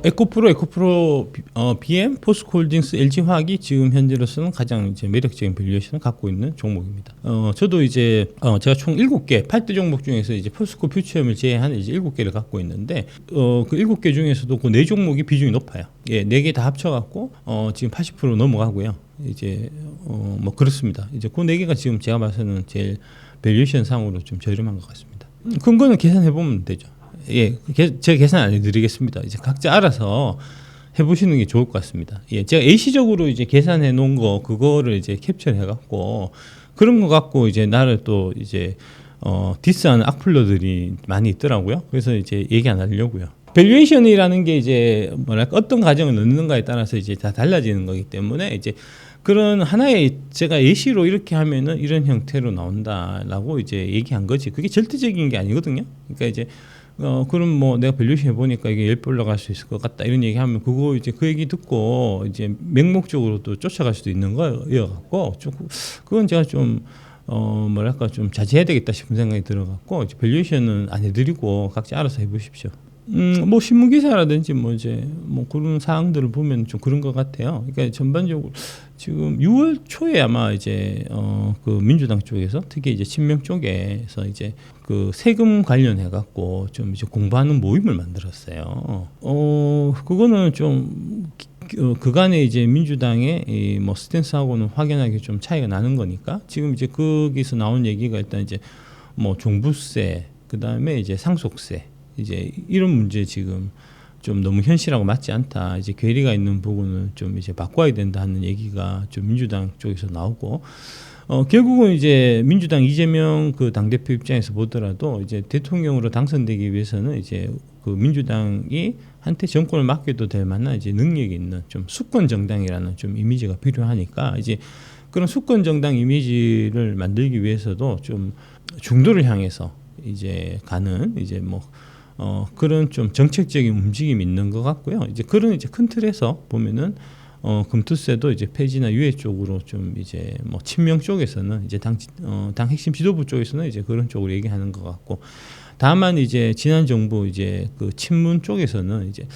에코프로 BM, 포스코홀딩스, LG화학이 지금 현재로서는 가장 이제 매력적인 밸류에이션을 갖고 있는 종목입니다. 저도 이제 제가 총 7개 8대 종목 중에서 이제 포스코 퓨처엠을 제외한 이제 7개를 갖고 있는데 그 7개 중에서도 그 4종목이 비중이 높아요. 예, 4개 다 합쳐 갖고 지금 80% 넘어가고요. 이제 뭐 그렇습니다. 이제 그 4개가 지금 제가 봐서는 제일 밸류에이션 상으로 좀 저렴한 것 같습니다. 큰 거는 계산해 보면 되죠. 예, 제가 계산 안 해드리겠습니다. 이제 각자 알아서 해보시는 게 좋을 것 같습니다. 예, 제가 일시적으로 이제 계산해 놓은 거 그거를 이제 캡처를 해갖고 그런 거 갖고 이제 나를 또 이제 디스하는 악플러들이 많이 있더라고요. 그래서 이제 얘기 안 하려고요. 밸류에이션이라는 게 이제 뭐랄까 어떤 가정을 넣는가에 따라서 이제 다 달라지는 거기 때문에 이제 그런 하나의 제가 예시로 이렇게 하면은 이런 형태로 나온다라고 이제 얘기한 거지. 그게 절대적인 게 아니거든요. 그러니까 이제 그럼 뭐 내가 밸류에이션 해보니까 이게 10배 올라갈 수 있을 것 같다 이런 얘기하면 그거 이제 그 얘기 듣고 이제 맹목적으로 또 쫓아갈 수도 있는 거여갖고 좀 그건 제가 좀 뭐랄까 좀 자제해야 되겠다 싶은 생각이 들어갖고 이제 밸류에이션은 안 해드리고 각자 알아서 해보십시오. 뭐 신문 기사라든지 뭐 이제 뭐 그런 사항들을 보면 좀 그런 것 같아요. 그러니까 전반적으로 지금 6월 초에 아마 이제 그 민주당 쪽에서 특히 이제 친명 쪽에서 이제 그 세금 관련해 갖고 좀 이제 공부하는 모임을 만들었어요. 그거는 좀 그간에 이제 민주당의 이 뭐 스탠스하고는 확연하게 좀 차이가 나는 거니까 지금 이제 거기서 나온 얘기가 일단 이제 뭐 종부세 그다음에 이제 상속세 이제 이런 문제 지금 좀 너무 현실하고 맞지 않다. 이제 괴리가 있는 부분을 좀 이제 바꿔야 된다 하는 얘기가 좀 민주당 쪽에서 나오고 결국은 이제 민주당 이재명 그 당대표 입장에서 보더라도 이제 대통령으로 당선되기 위해서는 이제 그 민주당이 한테 정권을 맡겨도 될 만한 이제 능력이 있는 좀 수권 정당이라는 좀 이미지가 필요하니까 이제 그런 수권 정당 이미지를 만들기 위해서도 좀 중도를 향해서 이제 가는 이제 뭐 그런 좀 정책적인 움직임이 있는 것 같고요. 이제 그런 이제 큰 틀에서 보면은 금투세도 이제 폐지나 유예 쪽으로 좀 이제 뭐 친명 쪽에서는 이제 당 핵심 지도부 쪽에서는 이제 그런 쪽으로 얘기하는 것 같고, 다만 이제 지난 정부 이제 그 친문 쪽에서는 이제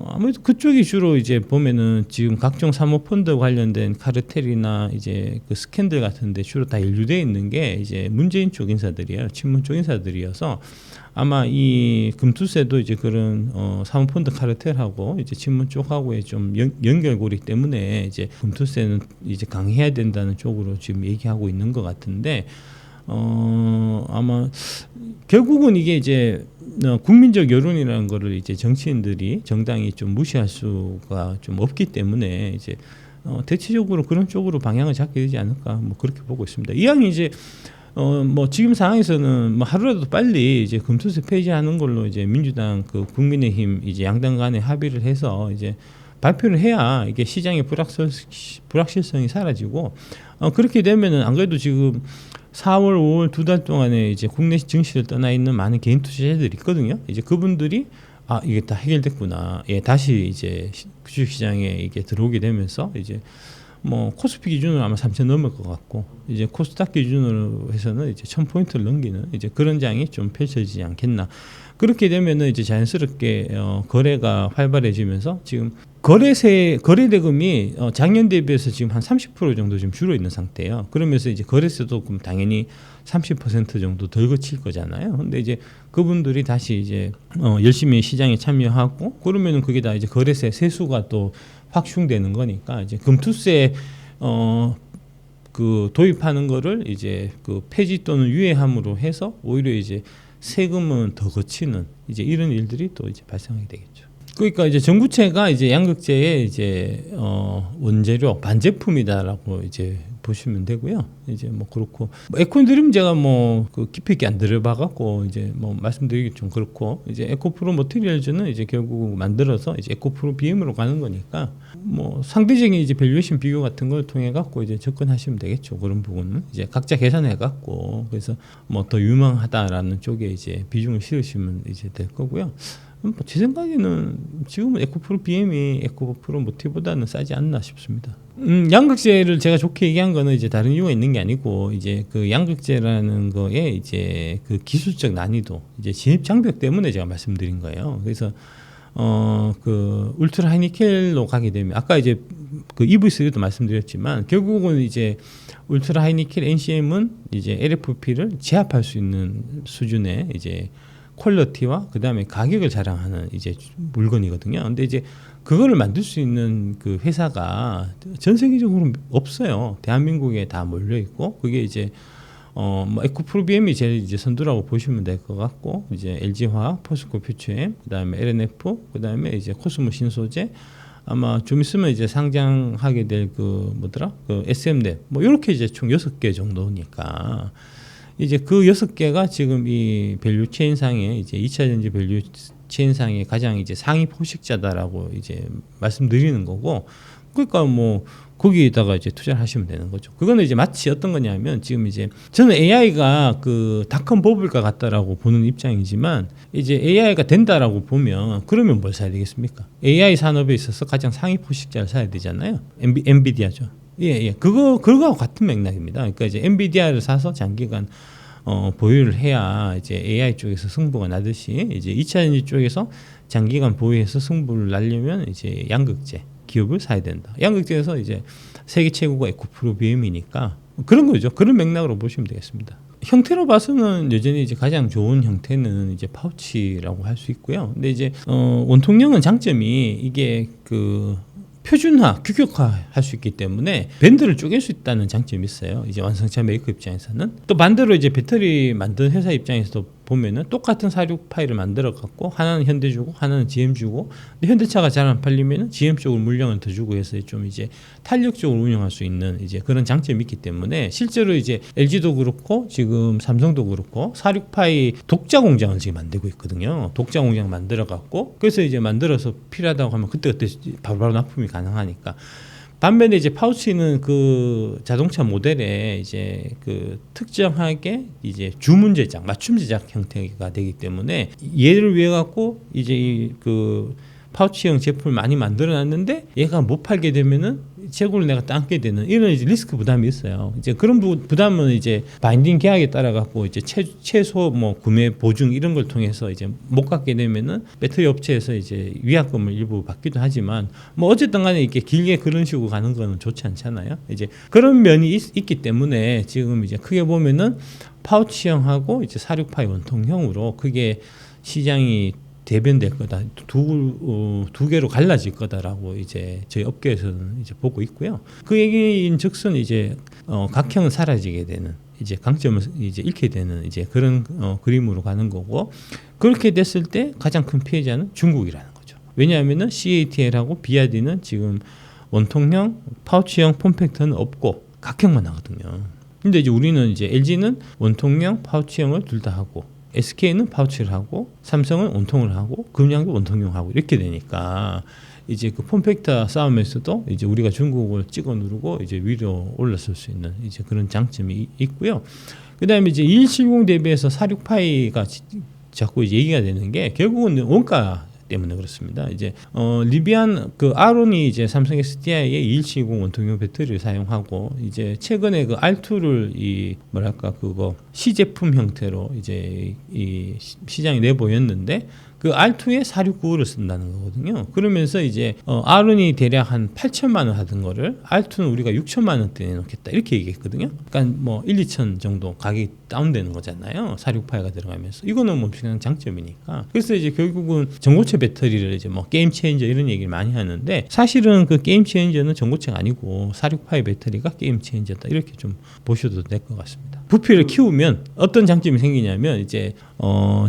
아무래도 그쪽이 주로 이제 보면은 지금 각종 사모펀드 관련된 카르텔이나 이제 그 스캔들 같은데 주로 다 연루돼 있는 게 이제 문재인 쪽 인사들이에요. 친문 쪽 인사들이어서 아마 이 금투세도 이제 그런 사모펀드 카르텔하고 이제 친문 쪽하고의 좀 연결고리 때문에 이제 금투세는 이제 강해야 된다는 쪽으로 지금 얘기하고 있는 것 같은데 아마 결국은 이게 이제 국민적 여론이라는 거를 이제 정치인들이 정당이 좀 무시할 수가 좀 없기 때문에 이제 대체적으로 그런 쪽으로 방향을 잡게 되지 않을까 뭐 그렇게 보고 있습니다. 이왕 이제 뭐 지금 상황에서는 뭐 하루라도 빨리 이제 금투세 폐지하는 걸로 이제 민주당 그 국민의힘 이제 양당 간에 합의를 해서 이제 발표를 해야 이게 시장의 불확실성이 사라지고 그렇게 되면은 안 그래도 지금 4월, 5월 2달 동안에 이제 국내 증시를 떠나 있는 많은 개인 투자자들이 있거든요. 이제 그분들이 이게 다 해결됐구나. 예, 다시 이제 주식 시장에 이게 들어오게 되면서 이제 뭐 코스피 기준으로 아마 3,000 넘을 것 같고 이제 코스닥 기준으로 해서는 이제 1,000포인트를 넘기는 이제 그런 장이 좀 펼쳐지지 않겠나. 그렇게 되면은 이제 자연스럽게 거래가 활발해지면서 지금 거래 대금이 작년 대비해서 지금 한 30% 정도 지금 줄어 있는 상태예요. 그러면서 이제 거래세도 그럼 당연히 30% 정도 덜 거칠 거잖아요. 근데 이제 그분들이 다시 이제 열심히 시장에 참여하고 그러면은 그게 다 이제 거래세 세수가 또 확충되는 거니까 이제 금투세 그 도입하는 거를 이제 그 폐지 또는 유예함으로 해서 오히려 이제 세금은 더 거치는 이제 이런 일들이 또 이제 발생하게 되겠죠. 그러니까 이제 정부채가 이제 양극재의 이제 원재료 반제품이다라고 이제 보시면 되고요. 이제 뭐 그렇고 뭐 에코드림 제가 뭐 그 깊이 있게 안 들어봐갖고 이제 뭐 말씀드리기 좀 그렇고 이제 에코프로 머티리얼즈는 이제 결국 만들어서 이제 에코프로 BM으로 가는 거니까 뭐 상대적인 이제 밸류에이션 비교 같은 걸 통해 갖고 이제 접근하시면 되겠죠. 그런 부분은 이제 각자 계산해 갖고 그래서 뭐 더 유망하다라는 쪽에 이제 비중을 실으시면 이제 될 거고요. 제 생각에는 지금은 에코프로 BM이 에코프로 모티보다는 싸지 않나 싶습니다. 양극재를 제가 좋게 얘기한 거는 이제 다른 이유가 있는 게 아니고 이제 그 양극재라는 거에 이제 그 기술적 난이도 이제 진입 장벽 때문에 제가 말씀드린 거예요. 그래서 그 울트라 하이니켈로 가게 되면 아까 이제 그 EV3도 말씀드렸지만 결국은 이제 울트라 하이니켈 NCM은 이제 LFP를 제압할 수 있는 수준의 이제 퀄리티와 그다음에 가격을 자랑하는 이제 물건이거든요. 근데 이제 그거를 만들 수 있는 그 회사가 전 세계적으로 없어요. 대한민국에 다 몰려 있고 그게 이제 뭐 에코프로 BM이 제일 이제 선두라고 보시면 될 것 같고 이제 LG화학, 포스코 퓨처엠, 그다음에 LNF, 그다음에 이제 코스모 신소재 아마 좀 있으면 이제 상장하게 될 그 뭐더라 그 SM랩 뭐 이렇게 이제 총 6개 정도니까. 이제 그 6개가 지금 이 밸류 체인상의 이제 2차 전지 밸류 체인상의 가장 이제 상위 포식자다라고 이제 말씀드리는 거고 그러니까 뭐 거기에다가 이제 투자를 하시면 되는 거죠. 그거는 이제 마치 어떤 거냐면 지금 이제 저는 AI가 그 닷컴 버블과 같다라고 보는 입장이지만 이제 AI가 된다라고 보면 그러면 뭘 사야 되겠습니까? AI 산업에 있어서 가장 상위 포식자를 사야 되잖아요. 엔비디아죠. 예. 그거하고 같은 맥락입니다. 그러니까 이제 엔비디아를 사서 장기간 보유를 해야 이제 AI 쪽에서 승부가 나듯이 이제 2차 전지 쪽에서 장기간 보유해서 승부를 날려면 이제 양극재 기업을 사야 된다. 양극재에서 이제 세계 최고가 에코프로비엠이니까 그런 거죠. 그런 맥락으로 보시면 되겠습니다. 형태로 봐서는 여전히 이제 가장 좋은 형태는 이제 파우치라고 할 수 있고요. 근데 이제 원통형은 장점이 이게 그 표준화, 규격화 할 수 있기 때문에 밴드를 쪼갤 수 있다는 장점이 있어요. 이제 완성차 메이커 입장에서는. 또 반대로 이제 배터리 만든 회사 입장에서도 보면은 똑같은 사료 파일을 만들어 갖고 하나는 현대 주고 하나는 GM 주고, 근데 현대차가 잘 안 팔리면은 GM 쪽으로 물량을 더 주고 해서 좀 이제 탄력적으로 운영할 수 있는 이제 그런 장점이 있기 때문에 실제로 이제 LG도 그렇고 지금 삼성도 그렇고 사료 파이 독자 공장을 지금 만들고 있거든요. 독자 공장 만들어 갖고 그래서 이제 만들어서 필요하다고 하면 그때 바로 납품이 가능하니까. 반면에 이제 파우치는 그 자동차 모델에 이제 그 특정하게 이제 주문 제작, 맞춤 제작 형태가 되기 때문에 얘를 위해 갖고 이제 이 그 파우치형 제품을 많이 만들어놨는데 얘가 못 팔게 되면은 재고를 내가 따게 되는 이런 이제 리스크 부담이 있어요. 이제 그런 부담은 이제 바인딩 계약에 따라 갖고 이제 최소 뭐 구매 보증 이런 걸 통해서 이제 못 갖게 되면은 배터리 업체에서 이제 위약금을 일부 받기도 하지만 뭐 어쨌든 간에 이렇게 길게 그런 식으로 가는 거는 좋지 않잖아요. 이제 그런 면이 있기 때문에 지금 이제 크게 보면은 파우치형하고 이제 468 원통형으로 그게 시장이 대변될 거다. 두 개로 갈라질 거다라고 이제 저희 업계에서는 이제 보고 있고요. 그 얘기인즉슨 이제 각형은 사라지게 되는 이제 강점을 이제 잃게 되는 이제 그런 그림으로 가는 거고, 그렇게 됐을 때 가장 큰 피해자는 중국이라는 거죠. 왜냐하면은 CATL하고 BYD는 지금 원통형, 파우치형 폼팩터는 없고 각형만 하거든요. 근데 이제 우리는 이제 LG는 원통형, 파우치형을 둘 다 하고, SK는 파우치를 하고, 삼성은 원통을 하고, 금양도 원통형 하고 이렇게 되니까 이제 그 폼팩터 싸움에서도 이제 우리가 중국을 찍어 누르고 이제 위로 올랐을 수 있는 이제 그런 장점이 있고요. 그다음에 이제 2170 대비해서 468가 자꾸 이제 얘기가 되는 게 결국은 원가 때문에 그렇습니다. 이제 리비안 그 아론이 이제 삼성 SDI의 2170 원통형 배터리를 사용하고, 이제 최근에 그 R2를 이 뭐랄까 그거 시제품 형태로 이제 이 시장에 내보였는데 그 R2에 469를 쓴다는 거거든요. 그러면서 이제 R은이 대략 한 8천만 원 하던 거를 R2는 우리가 6천만 원대에 내놓겠다 이렇게 얘기했거든요. 그러니까 뭐 1, 2천 정도 가격이 다운되는 거잖아요. 468가 들어가면서. 이거는 뭐 그냥 장점이니까. 그래서 이제 결국은 전고체 배터리를 이제 뭐 게임 체인저 이런 얘기를 많이 하는데, 사실은 그 게임 체인저는 전고체가 아니고 468 배터리가 게임 체인저다 이렇게 좀 보셔도 될 것 같습니다. 부피를 키우면 어떤 장점이 생기냐면 이제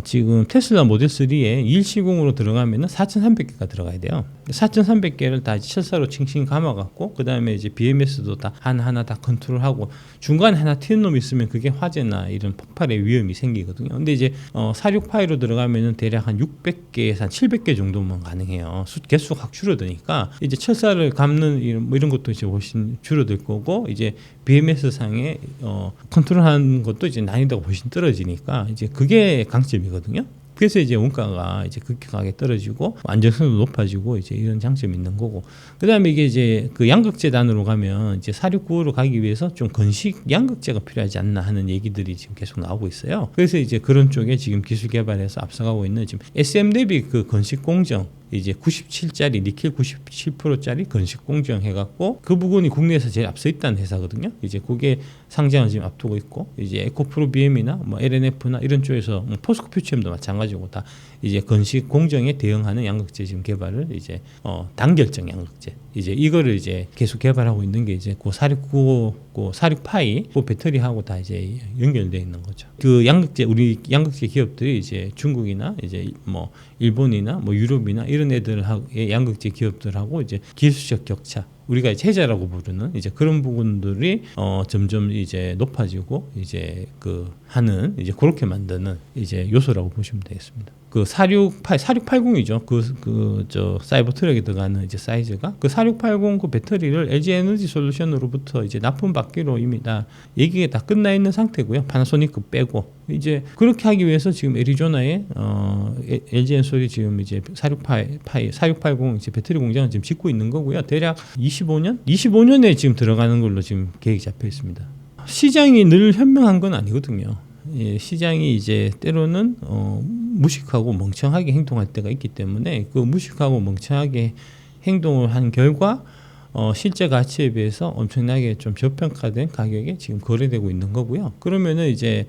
지금 테슬라 모델 3에 2170으로 들어가면은 4,300개가 들어가야 돼요. 4,300개를 다 철사로 칭칭 감아갖고 그 다음에 이제 BMS도 다 하나 다 컨트롤하고 중간에 하나 튀는 놈이 있으면 그게 화재나 이런 폭발의 위험이 생기거든요. 근데 이제 468로 들어가면은 대략 한 600개에서 한 700개 정도만 가능해요. 개수가 확 줄어드니까 이제 철사를 감는 이런 것도 이제 훨씬 줄어들 거고, 이제 BMS 상에 컨트롤하는 것도 이제 난이도가 훨씬 떨어지니까 이제 그게 강점이거든요. 그래서 이제 원가가 이제 급격하게 떨어지고 안정성도 높아지고 이제 이런 장점이 있는 거고, 그다음에 이게 이제 그 양극재단으로 가면 이제 469로 가기 위해서 좀 건식 양극재가 필요하지 않나 하는 얘기들이 지금 계속 나오고 있어요. 그래서 이제 그런 쪽에 지금 기술 개발해서 앞서가고 있는 지금 SM 대비 그 건식 공정 이제 97짜리 니켈 97%짜리 건식 공정 해갖고 그 부분이 국내에서 제일 앞서 있다는 회사거든요. 이제 그게 상장을 지금 앞두고 있고, 이제 에코프로 BM이나 뭐 LNF나 이런 쪽에서 뭐 포스코 퓨처엠도 마찬가지고 다 이제 건식 공정에 대응하는 양극재 지금 개발을 이제 단결정 양극재 이제 이거를 이제 계속 개발하고 있는 게 이제 그 469, 그 468이 그 배터리하고 다 이제 연결되어 있는 거죠. 그 양극재 우리 양극재 기업들이 이제 중국이나 이제 뭐 일본이나 뭐 유럽이나 이런 애들하고 양극재 기업들하고 이제 기술적 격차, 우리가 이제 해자라고 부르는 이제 그런 부분들이 점점 이제 높아지고 이제 그 하는 이제 그렇게 만드는 이제 요소라고 보시면 되겠습니다. 그 4680이죠. 저 사이버 트럭에 들어가는 이제 사이즈가 그 4680 그 배터리를 LG 에너지 솔루션으로부터 이제 납품받기로 이미 다 얘기가 다 끝나 있는 상태고요. 파나소닉 그 빼고 이제 그렇게 하기 위해서 지금 애리조나에 LG 엔솔이 지금 이제 4680 이제 배터리 공장을 지금 짓고 있는 거고요. 대략 25년에 지금 들어가는 걸로 지금 계획이 잡혀 있습니다. 시장이 늘 현명한 건 아니거든요. 예, 시장이 이제 때로는 무식하고 멍청하게 행동할 때가 있기 때문에 그 무식하고 멍청하게 행동을 한 결과 실제 가치에 비해서 엄청나게 좀 저평가된 가격에 지금 거래되고 있는 거고요. 그러면은 이제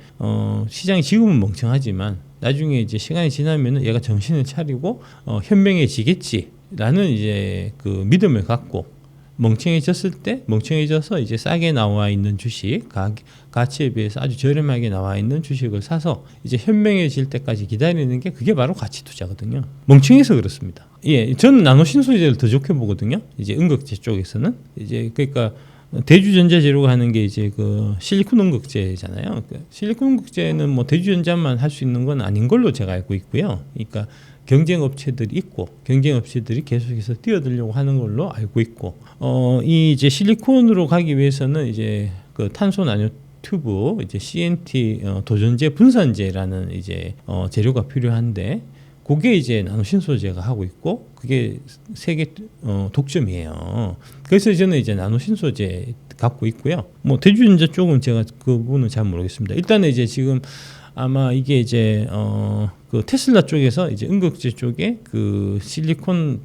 시장이 지금은 멍청하지만 나중에 이제 시간이 지나면은 얘가 정신을 차리고 현명해지겠지라는 이제 그 믿음을 갖고 멍청해져서 이제 싸게 나와 있는 주식 가치에 비해서 아주 저렴하게 나와 있는 주식을 사서 이제 현명해질 때까지 기다리는 게 그게 바로 가치 투자거든요. 멍청해서 그렇습니다. 예, 저는 나노 신소재를 더 좋게 보거든요. 이제 음극재 쪽에서는 이제 그러니까 대주전자재료가 하는 게 이제 그 실리콘 음극재잖아요. 실리콘 음극재는 뭐 대주전자만 할 수 있는 건 아닌 걸로 제가 알고 있고요. 그러니까 경쟁 업체들이 있고 경쟁 업체들이 계속해서 뛰어들려고 하는 걸로 알고 있고 이 이제 실리콘으로 가기 위해서는 이제 그 탄소 나노 튜브 이제 CNT 도전제 분산재라는 이제 재료가 필요한데 그게 이제 나노 신소재가 하고 있고 그게 세계 독점이에요. 그래서 저는 이제 나노 신소재 갖고 있고요. 뭐 대주전자 쪽은 제가 그 부분은 잘 모르겠습니다. 일단은 이제 지금 아마 이게 이제 그 테슬라 쪽에서 이제 음극재 쪽에 그 실리콘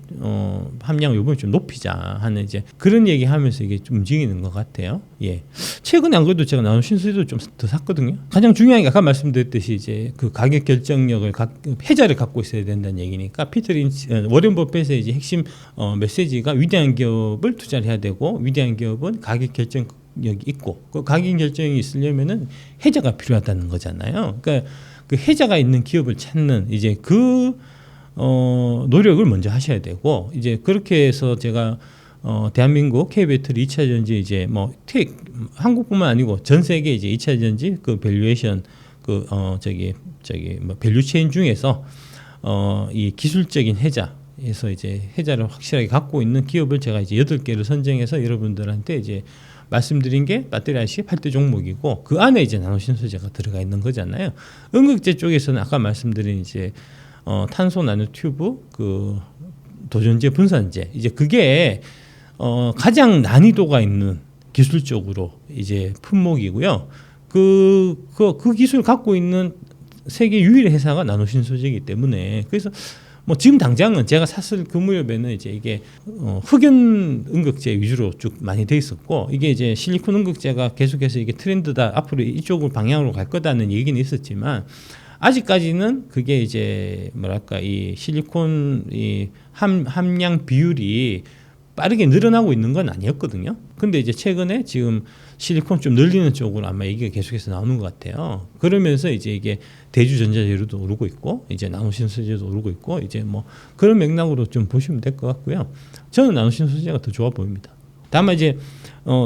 함량을 요번에 좀 높이자 하는 이제 그런 얘기하면서 이게 좀 움직이는 것 같아요. 예. 최근에 안 그래도 제가 나노 신소재도 좀 더 샀거든요. 가장 중요한 게 아까 말씀드렸듯이 이제 그 가격 결정력을 해자를 갖고 있어야 된다는 얘기니까 워렌 버핏의 이제 핵심 메시지가 위대한 기업을 투자를 해야 되고 위대한 기업은 가격 결정 여기 있고 그 가격 결정이 있으려면은 해자가 필요하다는 거잖아요. 그러니까 그 해자가 있는 기업을 찾는 이제 그 노력을 먼저 하셔야 되고 이제 그렇게 해서 제가 대한민국 K배터리 2차 전지 이제 뭐 한국뿐만 아니고 전 세계 이제 2차 전지 그 밸류에이션 그 뭐 밸류체인 중에서 이 기술적인 해자에서 이제 해자를 확실하게 갖고 있는 기업을 제가 이제 8개를 선정해서 여러분들한테 이제 말씀드린 게 배터리 IC 8대 종목이고 그 안에 이제 나노 신소재가 들어가 있는 거잖아요. 음극재 쪽에서는 아까 말씀드린 이제 탄소 나노 튜브 그 도전제 분산재 이제 그게 가장 난이도가 있는 기술적으로 이제 품목이고요. 그 기술 갖고 있는 세계 유일의 회사가 나노 신소재이기 때문에 그래서 뭐 지금 당장은 제가 샀을 그 무렵에는 이제 이게 흑연 음극재 위주로 쭉 많이 돼 있었고 이게 이제 실리콘 음극재가 계속해서 이게 트렌드다 앞으로 이쪽으로 방향으로 갈 거다는 얘기는 있었지만 아직까지는 그게 이제 뭐랄까 이 실리콘 이 함량 비율이 빠르게 늘어나고 있는 건 아니었거든요. 근데 이제 최근에 지금 실리콘 좀 늘리는 쪽으로 아마 이게 계속해서 나오는 것 같아요. 그러면서 이제 이게 대주전자재료도 오르고 있고 이제 나노신소재도 오르고 있고 이제 뭐 그런 맥락으로 좀 보시면 될 것 같고요. 저는 나노신소재가 더 좋아 보입니다. 다만 이제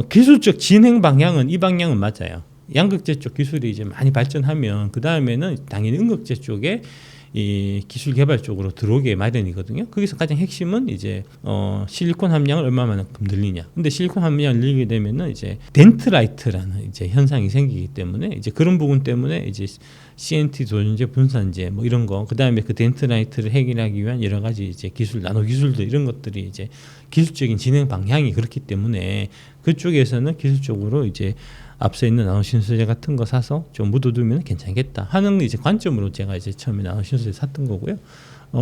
기술적 진행 방향은 이 방향은 맞아요. 양극재 쪽 기술이 이제 많이 발전하면 그 다음에는 당연히 음극재 쪽에 이 기술 개발 쪽으로 들어오게 마련이거든요. 거기서 가장 핵심은 이제 실리콘 함량을 얼마만큼 늘리냐. 근데 실리콘 함량을 늘리게 되면은 이제 덴트라이트라는 이제 현상이 생기기 때문에 이제 그런 부분 때문에 이제 CNT 도전제 분산재 뭐 이런 거 그다음에 그 덴트라이트를 해결하기 위한 여러 가지 이제 기술 나노 기술들 이런 것들이 이제 기술적인 진행 방향이 그렇기 때문에 그쪽에서는 기술적으로 이제 앞서 있는 나노 신소재 같은 거 사서 좀 묻어두면 괜찮겠다 하는 이제 관점으로 제가 이제 처음에 나노 신소재 샀던 거고요.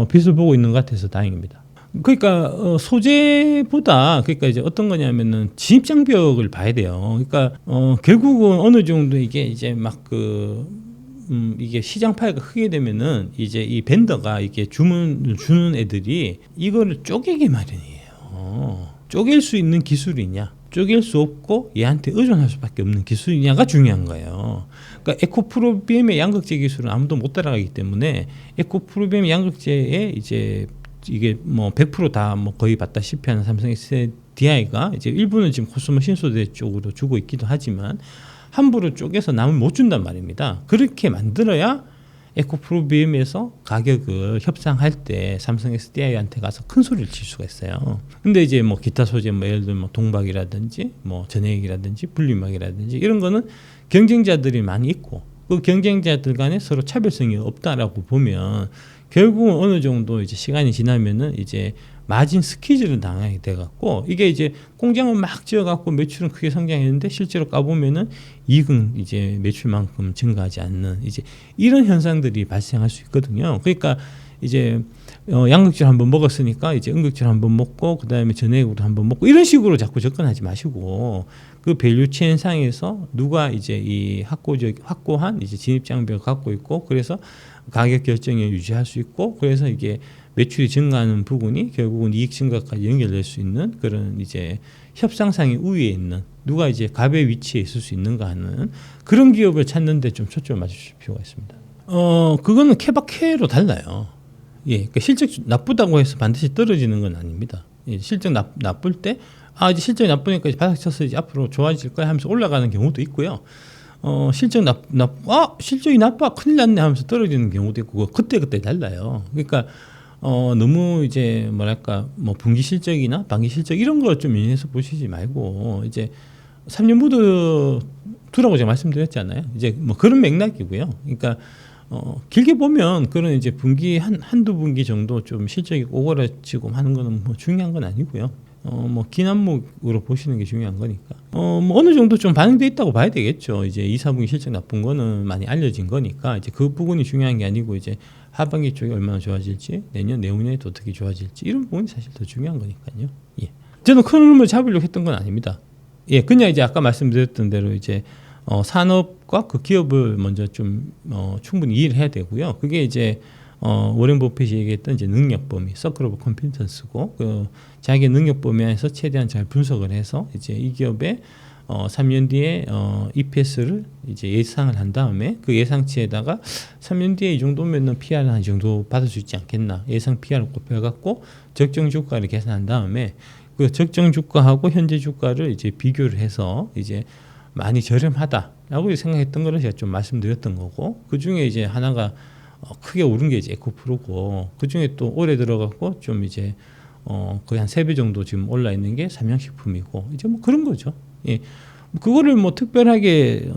빛을 보고 있는 것 같아서 다행입니다. 그러니까 소재보다 그러니까 이제 어떤 거냐면은 진입 장벽을 봐야 돼요. 그러니까 결국은 어느 정도 이게 이제 막 이게 시장 파이가 크게 되면은 이제 이 벤더가 이게 주문을 주는 애들이 이거를 쪼개기 마련이에요. 쪼갤 수 있는 기술이냐? 쪼갤 수 없고 얘한테 의존할 수밖에 없는 기술이냐가 중요한 거예요. 그러니까 에코프로비엠의 양극재 기술은 아무도 못 따라가기 때문에 에코프로비엠 양극재에 이제 이게 뭐 100% 다 뭐 거의 받다시피 하는 삼성 SDI가 이제 일부는 지금 코스모 신소재 쪽으로 주고 있기도 하지만 함부로 쪼개서 남을 못 준단 말입니다. 그렇게 만들어야 에코프로비움에서 가격을 협상할 때 삼성 SDI한테 가서 큰 소리를 칠 수가 있어요. 근데 이제 뭐 기타 소재 뭐 예를 들면 뭐 동박이라든지 뭐 전해액이라든지 분리막이라든지 이런 거는 경쟁자들이 많이 있고 그 경쟁자들 간에 서로 차별성이 없다라고 보면 결국은 어느 정도 이제 시간이 지나면은 이제 마진 스퀴즈를 당하게 돼 갖고 이게 이제 공장을 막 지어 갖고 매출은 크게 성장했는데 실제로 까보면은 이익은 이제 매출만큼 증가하지 않는 이제 이런 현상들이 발생할 수 있거든요. 그러니까 이제 양극재를 한번 먹었으니까 이제 음극재를 한번 먹고 그다음에 전해액으로 한번 먹고 이런 식으로 자꾸 접근하지 마시고 그 밸류체인 상에서 누가 이제 이 확고한 이제 진입 장벽을 갖고 있고 그래서 가격 결정을 유지할 수 있고 그래서 이게 매출이 증가하는 부분이 결국은 이익 증가까지 연결될 수 있는 그런 이제 협상상의 우위에 있는 누가 이제 갑의 위치에 있을 수 있는가 하는 그런 기업을 찾는 데 좀 초점을 맞추실 필요가 있습니다. 그거는 케바케로 달라요. 예, 그러니까 실적 나쁘다고 해서 반드시 떨어지는 건 아닙니다. 예, 실적 나쁠 때 이제 실적이 나쁘니까 이제 바닥 쳤어 이제 앞으로 좋아질 거야 하면서 올라가는 경우도 있고요. 실적이 나빠 큰일 났네 하면서 떨어지는 경우도 있고 그때 달라요. 그러니까 너무 이제 뭐랄까 뭐 분기 실적이나 반기 실적 이런 걸 좀 연연해서 보시지 말고 이제 3년 무드 두라고 제가 말씀드렸잖아요. 이제 뭐 그런 맥락이고요. 그러니까 길게 보면 그런 이제 분기 한두 분기 정도 좀 실적이 오그라지고 하는 거는 뭐 중요한 건 아니고요. 뭐 기난목으로 보시는 게 중요한 거니까. 뭐 어느 정도 좀 반영돼 있다고 봐야 되겠죠. 이제 2, 4분기 실적 나쁜 거는 많이 알려진 거니까 이제 그 부분이 중요한 게 아니고 이제 하반기 쪽이 얼마나 좋아질지 내후년에도 어떻게 좋아질지 이런 부분이 사실 더 중요한 거니까요. 예. 저는 큰 흐름을 잡으려고 했던 건 아닙니다. 예, 그냥 이제 아까 말씀드렸던 대로 이제 산업과 그 기업을 먼저 좀 충분히 이해를 해야 되고요. 그게 이제 워렌 버핏이 얘기했던 이제 능력 범위, 서클 오브 컴피턴스고 그 자기의 능력 범위 안에서 최대한 잘 분석을 해서 이제 이 기업의 3년 뒤에 EPS를 이제 예상을 한 다음에 그 예상치에다가 3년 뒤에 이 정도면은 PR은 한 이 정도 받을 수 있지 않겠나 예상 PR을 곱해갖고 적정 주가를 계산한 다음에 그 적정 주가하고 현재 주가를 이제 비교를 해서 이제 많이 저렴하다라고 생각했던 거를 제가 좀 말씀드렸던 거고 그 중에 이제 하나가 크게 오른 게 이제 에코프로고 그 중에 또 올해 들어갔고 좀 이제 거의 한 3배 정도 지금 올라 있는 게 삼양식품이고 이제 뭐 그런 거죠. 예. 그거를 뭐 특별하게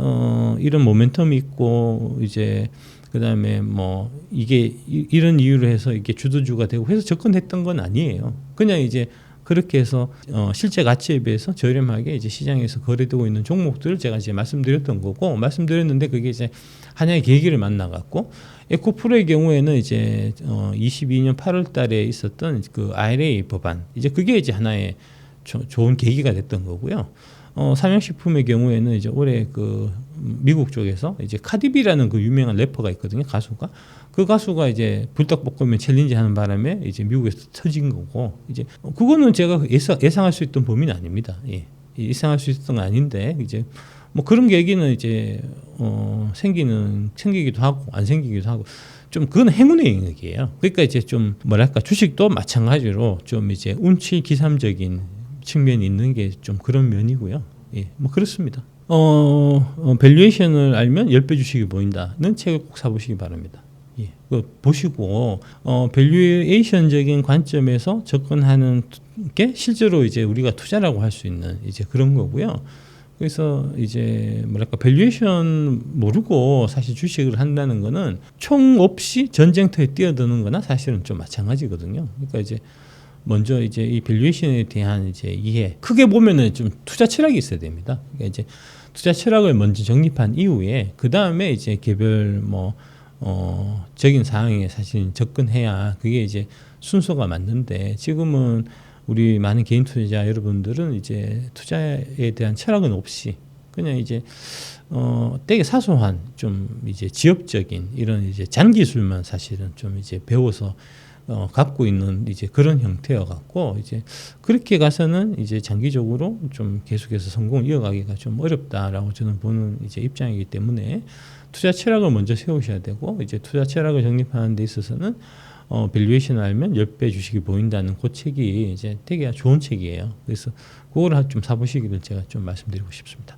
이런 모멘텀이 있고 이제 그다음에 뭐 이게 이런 이유로 해서 이게 주도주가 되고 해서 접근했던 건 아니에요. 그냥 이제 그렇게 해서 실제 가치에 비해서 저렴하게 이제 시장에서 거래되고 있는 종목들을 제가 이제 말씀드렸던 거고 말씀드렸는데 그게 이제 하나의 계기를 만나 갖고 에코프로의 경우에는 이제 22년 8월달에 있었던 그 IRA 법안 이제 그게 이제 하나의 좋은 계기가 됐던 거고요. 삼양식품의 경우에는 이제 올해 그 미국 쪽에서 이제 카디비라는 그 유명한 래퍼가 있거든요, 가수가. 그 가수가 이제 불닭볶음면 챌린지 하는 바람에 이제 미국에서 터진 거고 이제 그거는 제가 예상할 수 있던 범위는 아닙니다. 예. 예상할 수 있었던 건 아닌데 이제 뭐 그런 계기는 이제 생기기도 하고 안 생기기도 하고 좀 그건 행운의 영역이에요. 그러니까 이제 좀 뭐랄까 주식도 마찬가지로 좀 이제 운치 기삼적인 측면이 있는 게 좀 그런 면이고요. 예, 뭐 그렇습니다. 밸류에이션을 알면 10배 주식이 보인다는 책을 꼭 사보시기 바랍니다. 예, 보시고 밸류에이션적인 관점에서 접근하는 게 실제로 이제 우리가 투자라고 할 수 있는 이제 그런 거고요. 그래서 이제 뭐랄까 밸류에이션 모르고 사실 주식을 한다는 거는 총 없이 전쟁터에 뛰어드는 거나 사실은 좀 마찬가지거든요. 그러니까 이제 먼저 이제 이 밸류에이션에 대한 이제 이해 크게 보면은 좀 투자 철학이 있어야 됩니다. 그러니까 이제 투자 철학을 먼저 정립한 이후에 그 다음에 이제 개별 적인 사항에 사실 접근해야 그게 이제 순서가 맞는데 지금은 우리 많은 개인 투자자 여러분들은 이제 투자에 대한 철학은 없이 그냥 이제 되게 사소한 좀 이제 지엽적인 이런 이제 잔기술만 사실은 좀 이제 배워서 갖고 있는 이제 그런 형태여 갖고 이제 그렇게 가서는 이제 장기적으로 좀 계속해서 성공을 이어가기가 좀 어렵다라고 저는 보는 이제 입장이기 때문에 투자 철학을 먼저 세우셔야 되고 이제 투자 철학을 정립하는 데 있어서는 밸류에이션을 알면 10배 주식이 보인다는 그 책이 이제 되게 좋은 책이에요. 그래서 그거를 좀 사보시기를 제가 좀 말씀드리고 싶습니다.